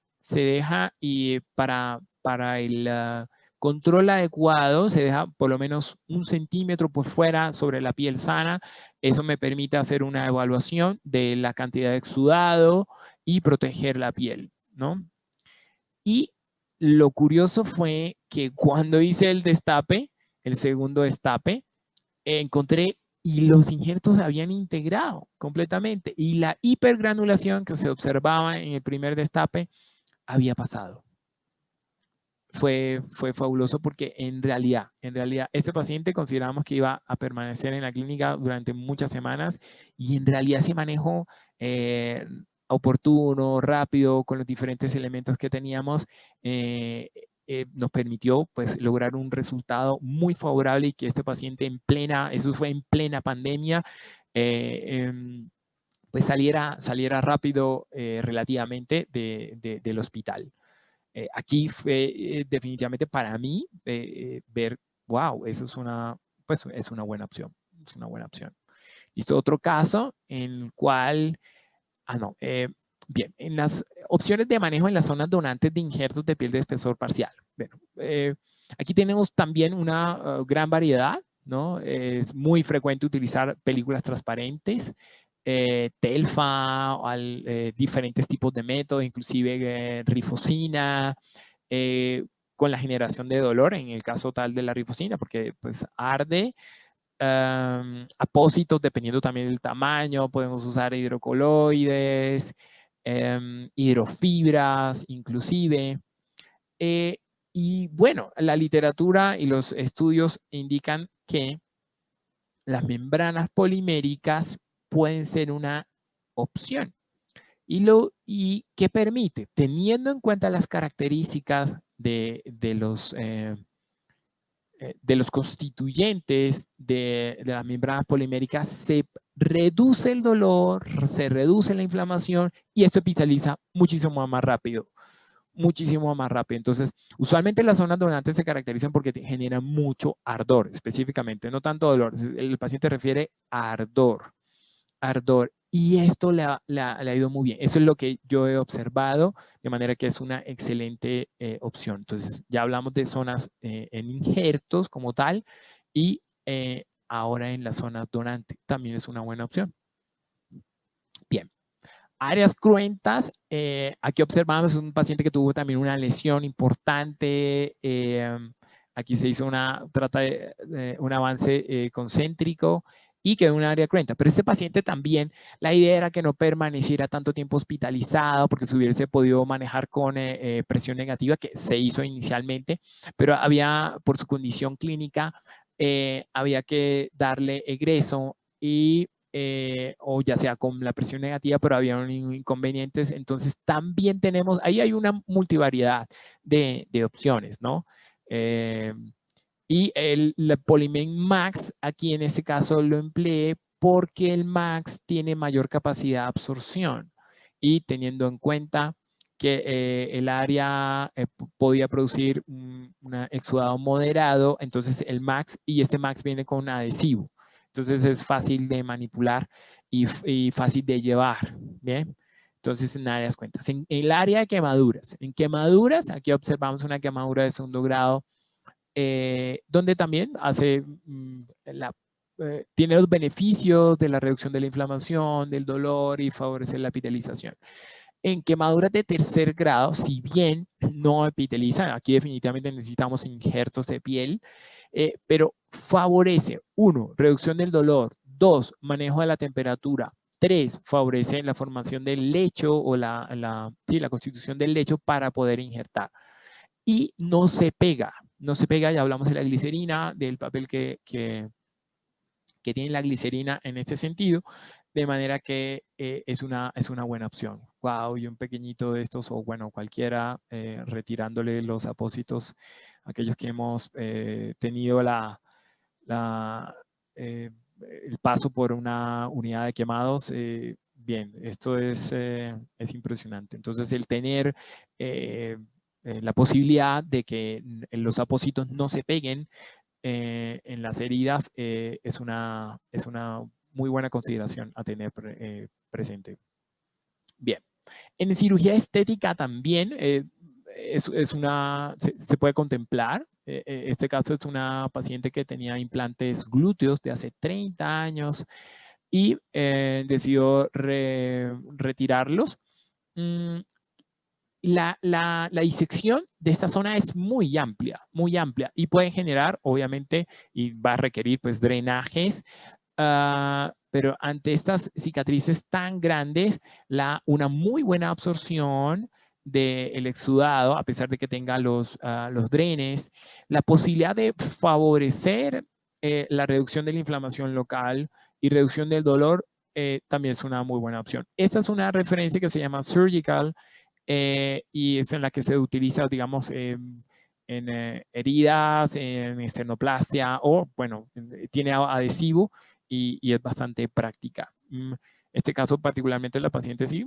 y para el control adecuado se deja por lo menos 1 centímetro por fuera sobre la piel sana. Eso me permite hacer una evaluación de la cantidad de exudado y proteger la piel, ¿no? Y lo curioso fue que cuando hice el destape, el segundo destape, encontré y los injertos se habían integrado completamente, y la hipergranulación que se observaba en el primer destape había pasado. Fue fabuloso, porque en realidad, este paciente consideramos que iba a permanecer en la clínica durante muchas semanas, y en realidad ese manejo oportuno, rápido, con los diferentes elementos que teníamos, nos permitió, pues, lograr un resultado muy favorable, y que este paciente eso fue en plena pandemia, pues saliera rápido relativamente del hospital. Aquí fue definitivamente para mí ver wow, eso es una, pues es una buena opción. Es una buena opción. Listo, otro caso en el cual, bien, en las opciones de manejo en las zonas donantes de injertos de piel de espesor parcial. Bueno, aquí tenemos también una gran variedad, ¿no? Es muy frecuente utilizar películas transparentes, TELFA, diferentes tipos de métodos, inclusive rifocina, con la generación de dolor, en el caso tal de la rifocina, porque pues arde. Apósitos, dependiendo también del tamaño, podemos usar hidrocoloides, hidrofibras, inclusive. Y bueno, la literatura y los estudios indican que las membranas poliméricas pueden ser una opción. ¿Y qué permite? Teniendo en cuenta las características de los constituyentes de las membranas poliméricas, se reduce el dolor, se reduce la inflamación y esto hospitaliza muchísimo más rápido. Muchísimo más rápido. Entonces, usualmente las zonas donantes se caracterizan porque generan mucho ardor, específicamente, no tanto dolor. El paciente refiere a ardor. Y esto le ha ido muy bien. Eso es lo que yo he observado, de manera que es una excelente opción. Entonces, ya hablamos de zonas en injertos como tal, y ahora en las zonas donantes también es una buena opción. Bien. Áreas cruentas, aquí observamos un paciente que tuvo también una lesión importante. Aquí se hizo un avance concéntrico y quedó en un área cruenta. Pero este paciente también, la idea era que no permaneciera tanto tiempo hospitalizado porque se hubiese podido manejar con presión negativa, que se hizo inicialmente, pero por su condición clínica, había que darle egreso o ya sea con la presión negativa, pero había inconvenientes. Entonces también tenemos, ahí hay una multivariedad de opciones, ¿no? Y el Polimen Max, aquí en este caso lo empleé porque el Max tiene mayor capacidad de absorción y teniendo en cuenta que el área podía producir un exudado moderado, entonces el Max, y este Max viene con un adhesivo. Entonces es fácil de manipular y fácil de llevar, ¿bien? Entonces en áreas cuentas. En el área de quemaduras. En quemaduras, aquí observamos una quemadura de segundo grado, donde también tiene los beneficios de la reducción de la inflamación, del dolor y favorece la epitelización. En quemaduras de tercer grado, si bien no epiteliza, aquí definitivamente necesitamos injertos de piel, pero favorece, 1, reducción del dolor, 2, manejo de la temperatura, 3, favorece la formación del lecho o la constitución del lecho para poder injertar. Y no se pega, ya hablamos de la glicerina, del papel que tiene la glicerina en este sentido, de manera que es una buena opción. Wow, y un pequeñito de estos, o bueno, cualquiera, retirándole los apósitos, aquellos que hemos tenido el paso por una unidad de quemados, bien, esto es impresionante. Entonces, el tener la posibilidad de que los apósitos no se peguen en las heridas es una muy buena consideración a tener presente. Bien, en cirugía estética también se puede contemplar. Este caso es una paciente que tenía implantes glúteos de hace 30 años y decidió retirarlos. La disección de esta zona es muy amplia y puede generar, obviamente, y va a requerir pues drenajes, pero ante estas cicatrices tan grandes, una muy buena absorción del exudado, a pesar de que tenga los drenes, la posibilidad de favorecer la reducción de la inflamación local y reducción del dolor, también es una muy buena opción. Esta es una referencia que se llama Surgical, y es en la que se utiliza, digamos, en heridas, en esternoplastia, o bueno, tiene adhesivo y es bastante práctica. Este caso particularmente la paciente sí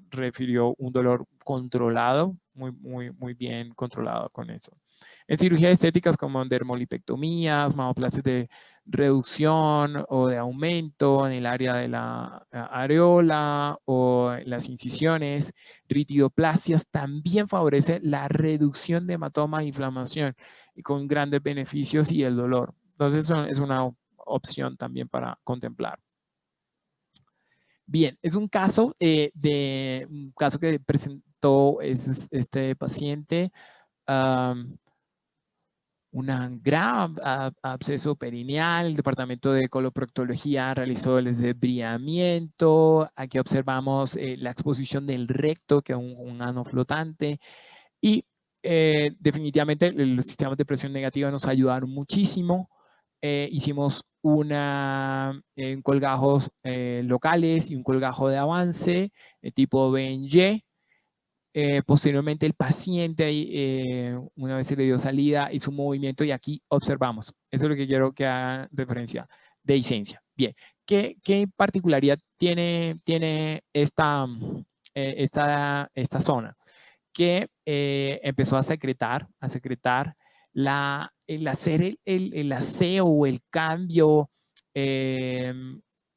refirió un dolor controlado, muy bien controlado con eso. En cirugías estéticas como dermolipectomías, mamoplastas de reducción o de aumento en el área de la areola o las incisiones, ritidoplasias, también favorece la reducción de hematoma e inflamación y con grandes beneficios y el dolor. Entonces es una opción también para contemplar. Bien, es un caso que presentó este paciente, un gran absceso perineal. El departamento de coloproctología realizó el desbriamiento. Aquí observamos la exposición del recto, que es un ano flotante. Y definitivamente los sistemas de presión negativa nos ayudaron muchísimo. Hicimos colgajos locales y un colgajo de avance de tipo BNY. Posteriormente el paciente, una vez se le dio salida, hizo un movimiento y aquí observamos. Eso es lo que quiero que hagan referencia. Dehiscencia. Bien. ¿Qué particularidad tiene esta zona? Que empezó a secretar el hacer el aseo o el cambio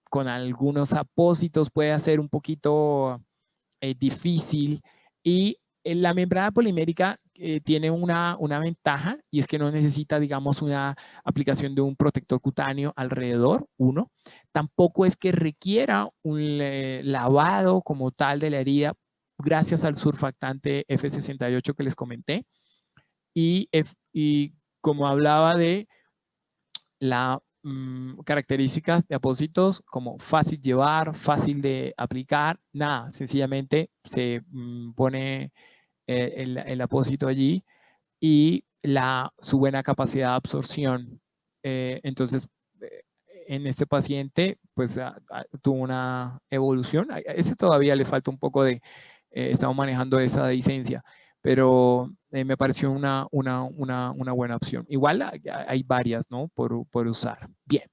con algunos apósitos puede ser un poquito difícil, y la membrana polimérica tiene una ventaja, y es que no necesita, digamos, una aplicación de un protector cutáneo alrededor, tampoco es que requiera un lavado como tal de la herida, gracias al surfactante F68 que les comenté, y como hablaba de las características de apósitos como fácil llevar, fácil de aplicar, nada, sencillamente se pone el apósito allí y su buena capacidad de absorción. Entonces, en este paciente, pues tuvo una evolución. A ese todavía le falta un poco de, estamos manejando esa dehiscencia, pero me pareció una buena opción. Igual hay varias, ¿no? Por usar. Bien.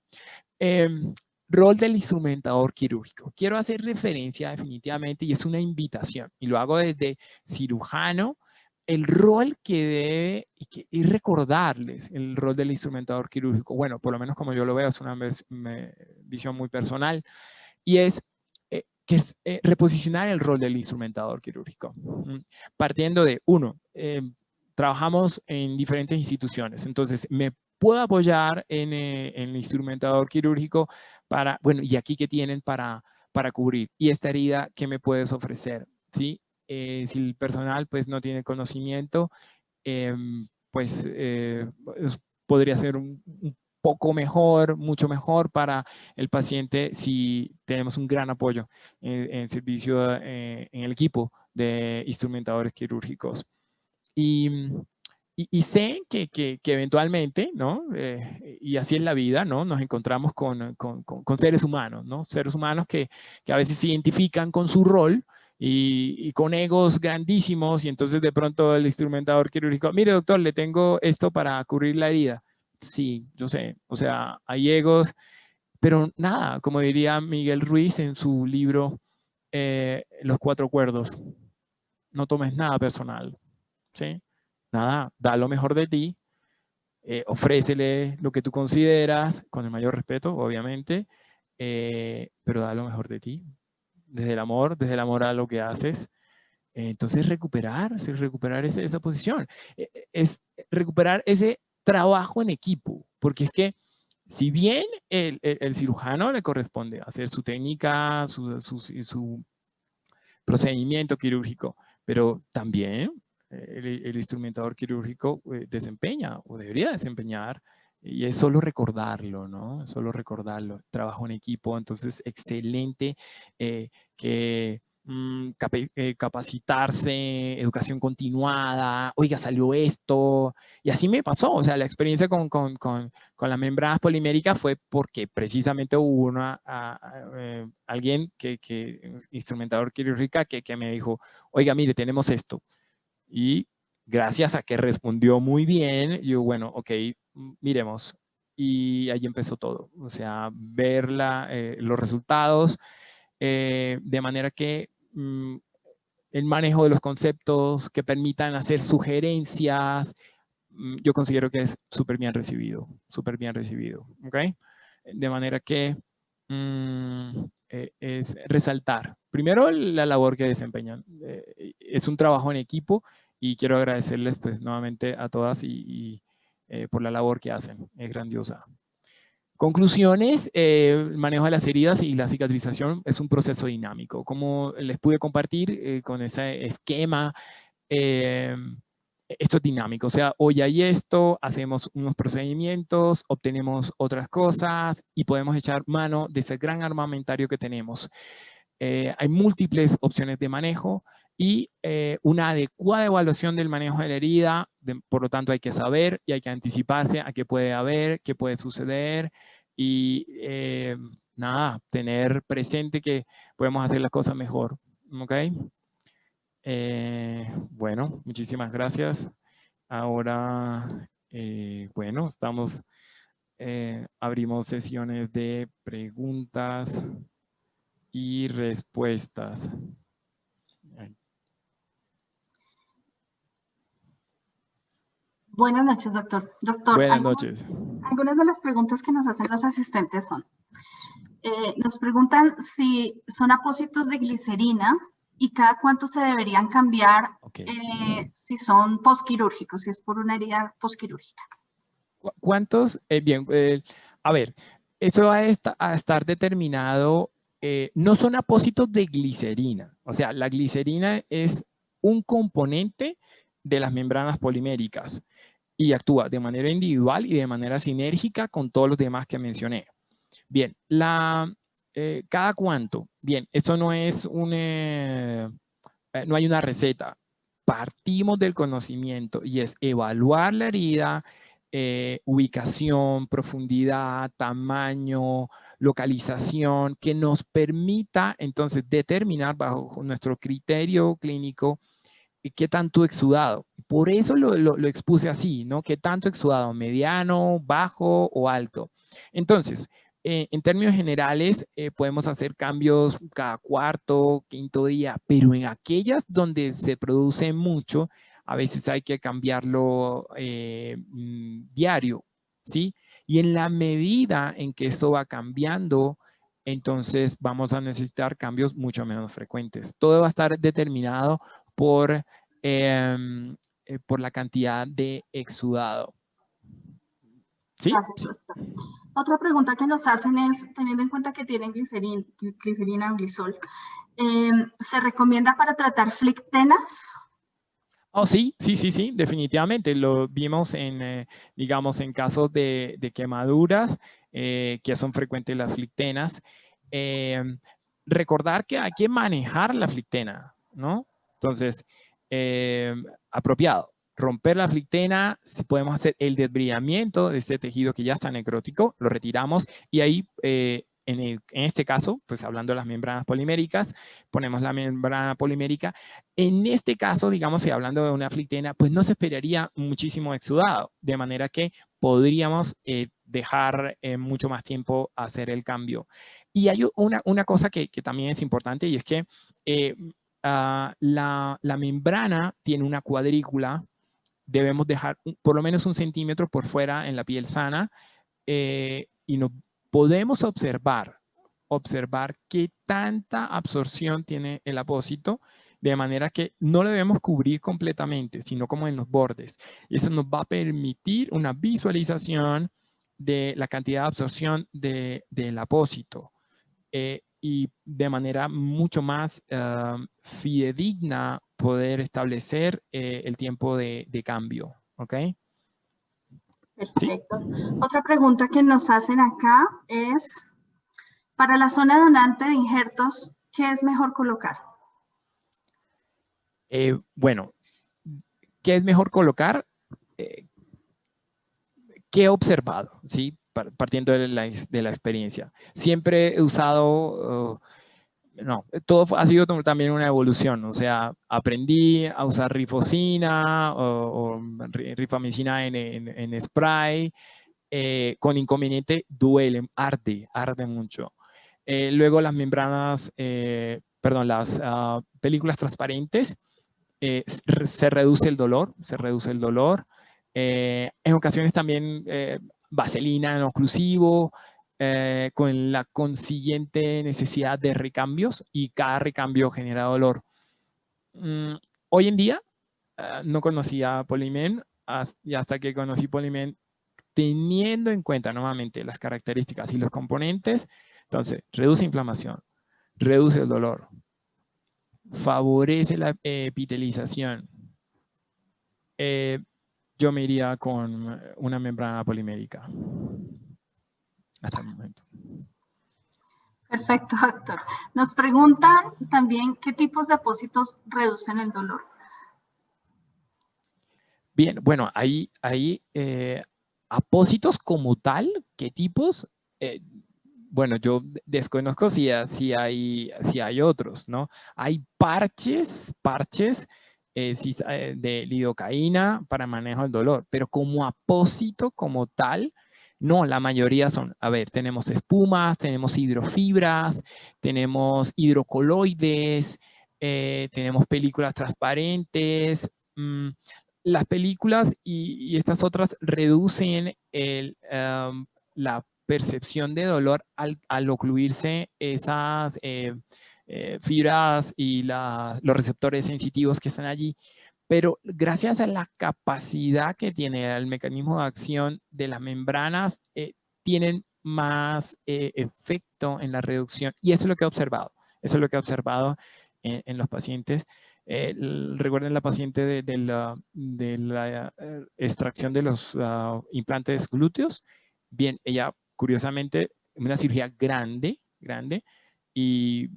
Rol del instrumentador quirúrgico. Quiero hacer referencia definitivamente, y es una invitación, y lo hago desde cirujano, el rol que debe, y recordarles el rol del instrumentador quirúrgico. Bueno, por lo menos como yo lo veo, es una visión muy personal, y es reposicionar el rol del instrumentador quirúrgico. Partiendo de, trabajamos en diferentes instituciones, entonces me puedo apoyar en el instrumentador quirúrgico para, bueno, ¿y aquí qué tienen para cubrir? Y esta herida, ¿qué me puedes ofrecer? ¿Sí? Si el personal pues no tiene conocimiento, pues podría ser un poco mejor, mucho mejor para el paciente si tenemos un gran apoyo en servicio, en el equipo de instrumentadores quirúrgicos. Y sé que eventualmente, ¿no? Y así es la vida, ¿no? Nos encontramos con seres humanos, ¿no? Seres humanos que a veces se identifican con su rol y con egos grandísimos, y entonces de pronto el instrumentador quirúrgico, mire doctor, le tengo esto para cubrir la herida. Sí, yo sé, o sea, hay egos, pero nada, como diría Miguel Ruiz en su libro Los Cuatro Acuerdos, no tomes nada personal, ¿sí? Nada, da lo mejor de ti, ofrécele lo que tú consideras, con el mayor respeto, obviamente, pero da lo mejor de ti, desde el amor a lo que haces. Entonces recuperar esa posición, es recuperar ese trabajo en equipo, porque es que si bien el cirujano le corresponde hacer su técnica, su procedimiento quirúrgico, pero también el instrumentador quirúrgico desempeña o debería desempeñar, y es solo recordarlo, ¿no? Es solo recordarlo. Trabajo en equipo, entonces excelente que capacitarse, educación continuada, oiga, salió esto, y así me pasó. O sea, la experiencia con las membranas poliméricas fue porque precisamente hubo alguien instrumentador quirúrgica, que me dijo, oiga, mire, tenemos esto. Y gracias a que respondió muy bien, yo, bueno, ok, miremos. Y ahí empezó todo. O sea, ver los resultados, de manera que el manejo de los conceptos que permitan hacer sugerencias, yo considero que es súper bien recibido, ¿ok? De manera que es resaltar, primero, la labor que desempeñan. Es un trabajo en equipo y quiero agradecerles pues nuevamente a todas y por la labor que hacen, es grandiosa. Conclusiones, el manejo de las heridas y la cicatrización es un proceso dinámico. Como les pude compartir con ese esquema, esto es dinámico, o sea, hoy hay esto, hacemos unos procedimientos, obtenemos otras cosas y podemos echar mano de ese gran armamentario que tenemos. Hay múltiples opciones de manejo y una adecuada evaluación del manejo de la herida, por lo tanto hay que saber y hay que anticiparse a qué puede haber, qué puede suceder y nada, tener presente que podemos hacer las cosas mejor, ¿ok? Bueno, muchísimas gracias. Ahora, bueno, abrimos sesiones de preguntas y respuestas. Buenas noches, doctor. Doctor, buenas noches. Algunas de las preguntas que nos hacen los asistentes son, nos preguntan si son apósitos de glicerina y cada cuánto se deberían cambiar si son posquirúrgicos, si es por una herida posquirúrgica. ¿Cuántos? Bien, a ver, eso va a estar determinado, no son apósitos de glicerina, o sea, la glicerina es un componente de las membranas poliméricas y actúa de manera individual y de manera sinérgica con todos los demás que mencioné. Bien, ¿cada cuánto? Bien, esto no es no hay una receta. Partimos del conocimiento y es evaluar la herida, ubicación, profundidad, tamaño, localización, que nos permita entonces determinar bajo nuestro criterio clínico qué tanto exudado. Por eso lo expuse así, ¿no? ¿Qué tanto exudado? ¿Mediano, bajo o alto? Entonces, en términos generales, podemos hacer cambios cada cuarto, quinto día, pero en aquellas donde se produce mucho, a veces hay que cambiarlo diario, ¿sí? Y en la medida en que esto va cambiando, entonces vamos a necesitar cambios mucho menos frecuentes. Todo va a estar determinado por la cantidad de exudado. ¿Sí? Gracias, doctor. Otra pregunta que nos hacen es, teniendo en cuenta que tienen glicerina o glisol, ¿se recomienda para tratar flictenas? Oh, sí, definitivamente. Lo vimos digamos, en casos de quemaduras, que son frecuentes las flictenas. Recordar que hay que manejar la flictena, ¿no? Entonces, apropiado. Romper la flictena, si podemos hacer el desbridamiento de este tejido que ya está necrótico, lo retiramos y ahí, en este caso, pues hablando de las membranas poliméricas, ponemos la membrana polimérica. En este caso, digamos, si hablando de una flictena, pues no se esperaría muchísimo exudado, de manera que podríamos dejar mucho más tiempo hacer el cambio. Y hay una cosa que también es importante y es que la membrana tiene una cuadrícula, debemos dejar por lo menos 1 centímetro por fuera en la piel sana y nos podemos observar qué tanta absorción tiene el apósito, de manera que no lo debemos cubrir completamente, sino como en los bordes. Y eso nos va a permitir una visualización de la cantidad de absorción del apósito. Y de manera mucho más fidedigna poder establecer el tiempo de cambio, ¿ok? Perfecto. ¿Sí? Otra pregunta que nos hacen acá es, para la zona donante de injertos, ¿qué es mejor colocar? Bueno, ¿qué es mejor colocar? ¿Qué he observado? ¿Sí? Partiendo de la experiencia. Siempre he usado... no, todo ha sido también una evolución, o sea, aprendí a usar rifocina o rifamicina en spray, con inconveniente duele, arde mucho. Luego las membranas, perdón, las películas transparentes, se reduce el dolor, En ocasiones también vaselina no oclusivo, con la consiguiente necesidad de recambios, y cada recambio genera dolor. Hoy en día no conocía Polymen, y hasta que conocí Polymen, teniendo en cuenta nuevamente las características y los componentes, entonces reduce inflamación, reduce el dolor, favorece la epitelización. Yo me iría con una membrana polimérica hasta el momento. Perfecto, doctor. Nos preguntan también qué tipos de apósitos reducen el dolor. Bien, bueno, hay apósitos como tal, ¿qué tipos? Bueno, yo desconozco si hay otros, ¿no? Hay parches de lidocaína para manejo del dolor, pero como apósito como tal, no, la mayoría son, a ver, tenemos espumas, tenemos hidrofibras, tenemos hidrocoloides, tenemos películas transparentes. Las películas y estas otras reducen la percepción de dolor al ocluirse esas fibras y los receptores sensitivos que están allí. Pero gracias a la capacidad que tiene el mecanismo de acción de las membranas, tienen más efecto en la reducción. Y eso es lo que he observado. Eso es lo que he observado en los pacientes. Recuerden la paciente de la extracción de los implantes glúteos. Bien, ella curiosamente una cirugía grande, y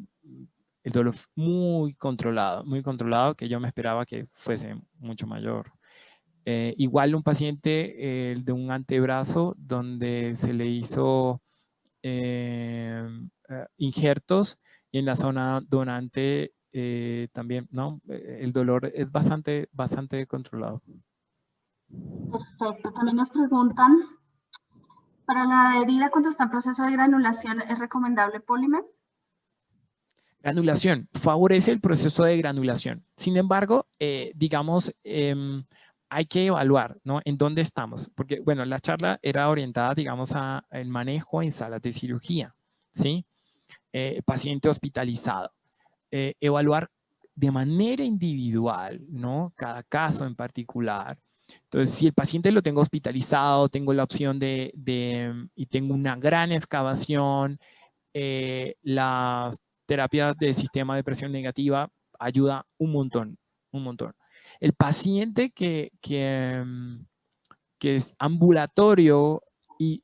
el dolor muy controlado, que yo me esperaba que fuese mucho mayor. Igual un paciente de un antebrazo donde se le hizo injertos, y en la zona donante también, ¿no? El dolor es bastante controlado. Perfecto. También nos preguntan, para la herida cuando está en proceso de granulación, ¿es recomendable Polymen? Granulación, favorece el proceso de granulación. Sin embargo, digamos, hay que evaluar, ¿no? En dónde estamos. Porque, bueno, la charla era orientada, digamos, al manejo en salas de cirugía, ¿sí? Paciente hospitalizado. Evaluar de manera individual, ¿no? Cada caso en particular. Entonces, si el paciente lo tengo hospitalizado, tengo la opción y tengo una gran excavación, las terapias de sistema de presión negativa ayuda un montón. El paciente que es ambulatorio y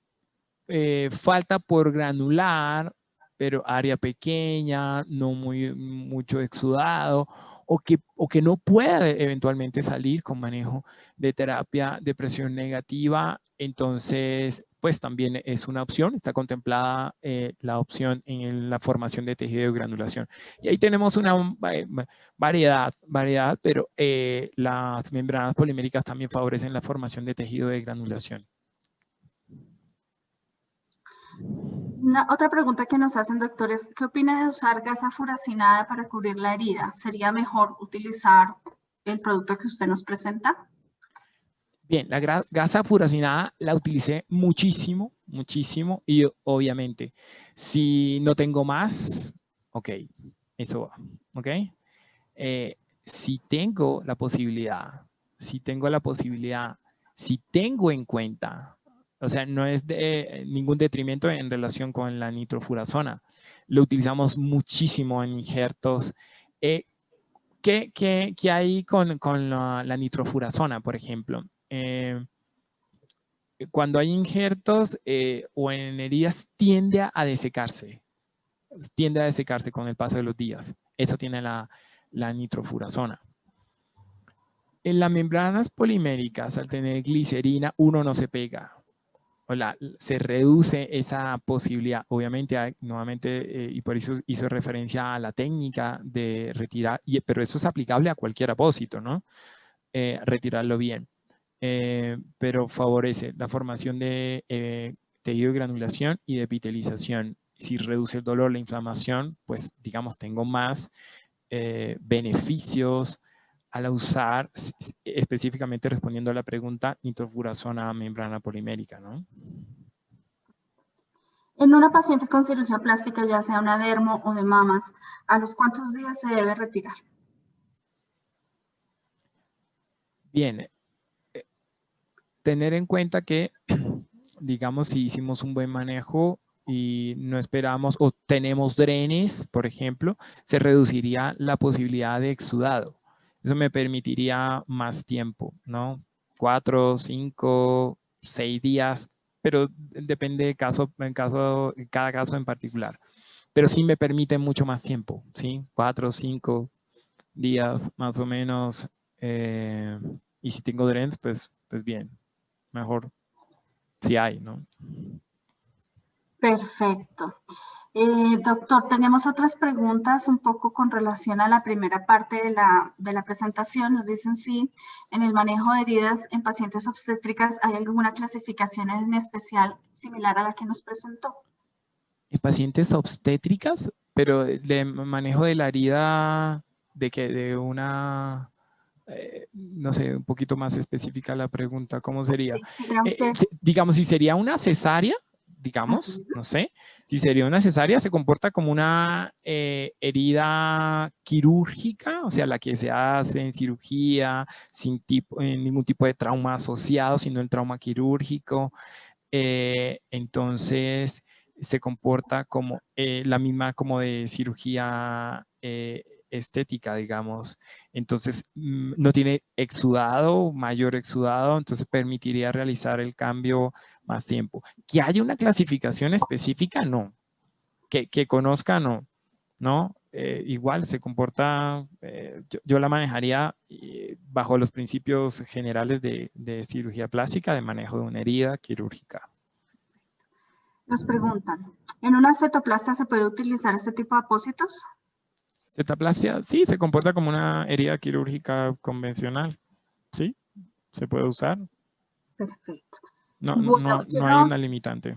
falta por granular, pero área pequeña, no mucho exudado, o que no puede eventualmente salir con manejo de terapia de presión negativa, entonces pues también es una opción, está contemplada la opción en la formación de tejido de granulación. Y ahí tenemos una variedad, pero las membranas poliméricas también favorecen la formación de tejido de granulación. Otra pregunta que nos hacen, doctor, es ¿qué opina de usar gasa furacinada para cubrir la herida? ¿Sería mejor utilizar el producto que usted nos presenta? Bien, la gasa furacinada la utilicé muchísimo, y obviamente, si no tengo más, ok, eso va, ok. Si tengo la posibilidad, si tengo en cuenta, o sea, no es de ningún detrimento en relación con la nitrofurazona. Lo utilizamos muchísimo en injertos. ¿Qué hay con la nitrofurazona, por ejemplo? Cuando hay injertos o en heridas, tiende a desecarse con el paso de los días. Eso tiene la nitrofurazona. En las membranas poliméricas, al tener glicerina, uno no se pega. Se reduce esa posibilidad. Obviamente, nuevamente, y por eso hizo referencia a la técnica de retirar, pero eso es aplicable a cualquier apósito, ¿no? Retirarlo bien. Pero favorece la formación de tejido de granulación y de epitelización. Si reduce el dolor, la inflamación, pues digamos, tengo más beneficios al usar, específicamente respondiendo a la pregunta, nitrofurazona membrana polimérica, ¿no? En una paciente con cirugía plástica, ya sea una dermo o de mamas, ¿a los cuántos días se debe retirar? Bien, tener en cuenta que, digamos, si hicimos un buen manejo y no esperamos o tenemos drenes, por ejemplo, se reduciría la posibilidad de exudado. Eso me permitiría más tiempo, ¿no? 4, 5, 6 días, pero depende de cada caso en particular. Pero sí me permite mucho más tiempo, ¿sí? 4, 5 días más o menos. Y si tengo drenes, pues bien, mejor si hay, ¿no? Perfecto. Doctor, tenemos otras preguntas un poco con relación a la primera parte de la presentación. Nos dicen si en el manejo de heridas en pacientes obstétricas hay alguna clasificación en especial similar a la que nos presentó. En pacientes obstétricas, pero de manejo de la herida, de que de una, no sé, un poquito más específica la pregunta, ¿cómo sería? Sí, digamos que... Digamos, si sería una cesárea, digamos, no sé, si sería una cesárea, se comporta como una herida quirúrgica, o sea, la que se hace en cirugía, sin ningún tipo de trauma asociado, sino el trauma quirúrgico. Entonces, se comporta como la misma como de cirugía estética, digamos. Entonces, no tiene exudado, mayor exudado, entonces permitiría realizar el cambio más tiempo. Que haya una clasificación específica, no. Que conozca, no. ¿No? Igual se comporta, yo la manejaría bajo los principios generales de cirugía plástica, de manejo de una herida quirúrgica. Nos preguntan, ¿en una cetoplastia se puede utilizar este tipo de apósitos? Cetaplastia, sí, se comporta como una herida quirúrgica convencional. Sí, se puede usar. Perfecto. No, Bueno, no hay una limitante.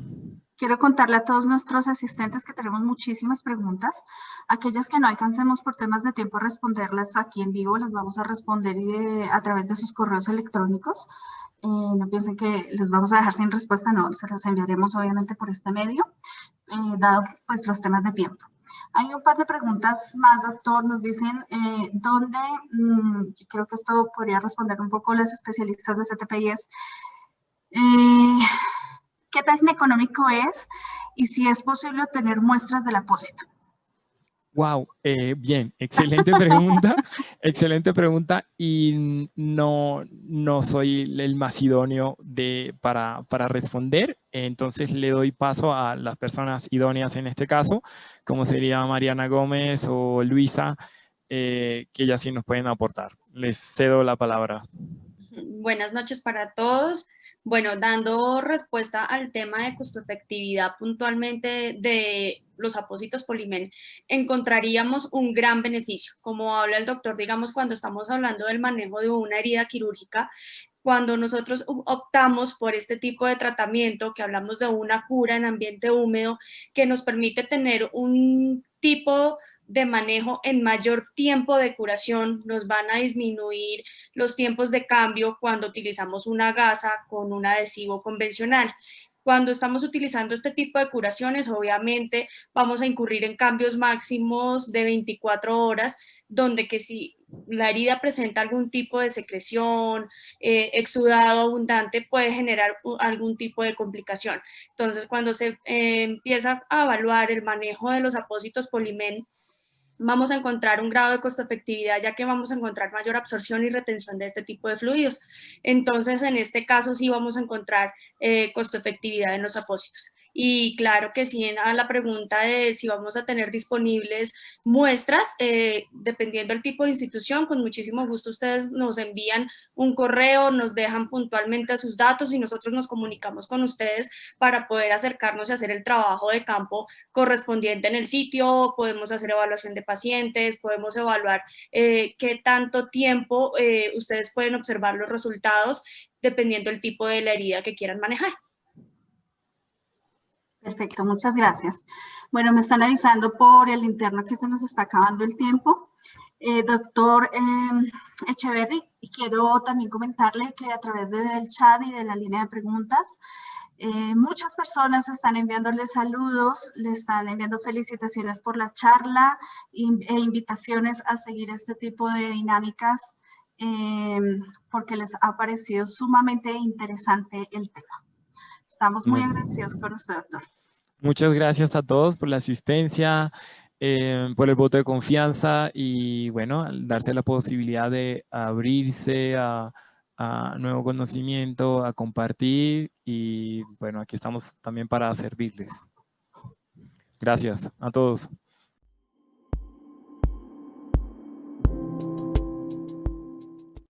quiero contarle a todos nuestros asistentes que tenemos muchísimas preguntas. Aquellas que no alcancemos por temas de tiempo a responderlas aquí en vivo, las vamos a responder a través de sus correos electrónicos. No piensen que les vamos a dejar sin respuesta, no, se las enviaremos obviamente por este medio, dado pues los temas de tiempo. Hay un par de preguntas más, doctor. Nos dicen dónde, creo que esto podría responder un poco los especialistas de CTPIs, ¿qué tan económico es y si es posible obtener muestras del apósito? Wow, bien, excelente pregunta, excelente pregunta y no soy el más idóneo para responder, entonces le doy paso a las personas idóneas en este caso, como sería Mariana Gómez o Luisa, que ellas sí nos pueden aportar. Les cedo la palabra. Buenas noches para todos. Bueno, dando respuesta al tema de costo-efectividad puntualmente de los apósitos Polimen, encontraríamos un gran beneficio. Como habla el doctor, digamos, cuando estamos hablando del manejo de una herida quirúrgica, cuando nosotros optamos por este tipo de tratamiento, que hablamos de una cura en ambiente húmedo, que nos permite tener un tipo de manejo en mayor tiempo de curación, nos van a disminuir los tiempos de cambio cuando utilizamos una gasa con un adhesivo convencional. Cuando estamos utilizando este tipo de curaciones, obviamente vamos a incurrir en cambios máximos de 24 horas, donde que si la herida presenta algún tipo de secreción, exudado abundante, puede generar algún tipo de complicación. Entonces, cuando se empieza a evaluar el manejo de los apósitos Polimen, vamos a encontrar un grado de costo-efectividad, ya que vamos a encontrar mayor absorción y retención de este tipo de fluidos. Entonces, en este caso sí vamos a encontrar costo-efectividad en los apósitos. Y claro que sí, a la pregunta de si vamos a tener disponibles muestras, dependiendo del tipo de institución, con muchísimo gusto ustedes nos envían un correo, nos dejan puntualmente sus datos y nosotros nos comunicamos con ustedes para poder acercarnos y hacer el trabajo de campo correspondiente en el sitio. Podemos hacer evaluación de pacientes, podemos evaluar qué tanto tiempo ustedes pueden observar los resultados dependiendo del tipo de la herida que quieran manejar. Perfecto, muchas gracias. Bueno, me están avisando por el interno que se nos está acabando el tiempo. Doctor Echeverry, quiero también comentarle que a través del chat y de la línea de preguntas, muchas personas están enviándole saludos, le están enviando felicitaciones por la charla e invitaciones a seguir este tipo de dinámicas porque les ha parecido sumamente interesante el tema. Estamos muy agradecidos con usted, doctor. Muchas gracias a todos por la asistencia, por el voto de confianza y bueno, al darse la posibilidad de abrirse a nuevo conocimiento, a compartir y bueno, aquí estamos también para servirles. Gracias a todos.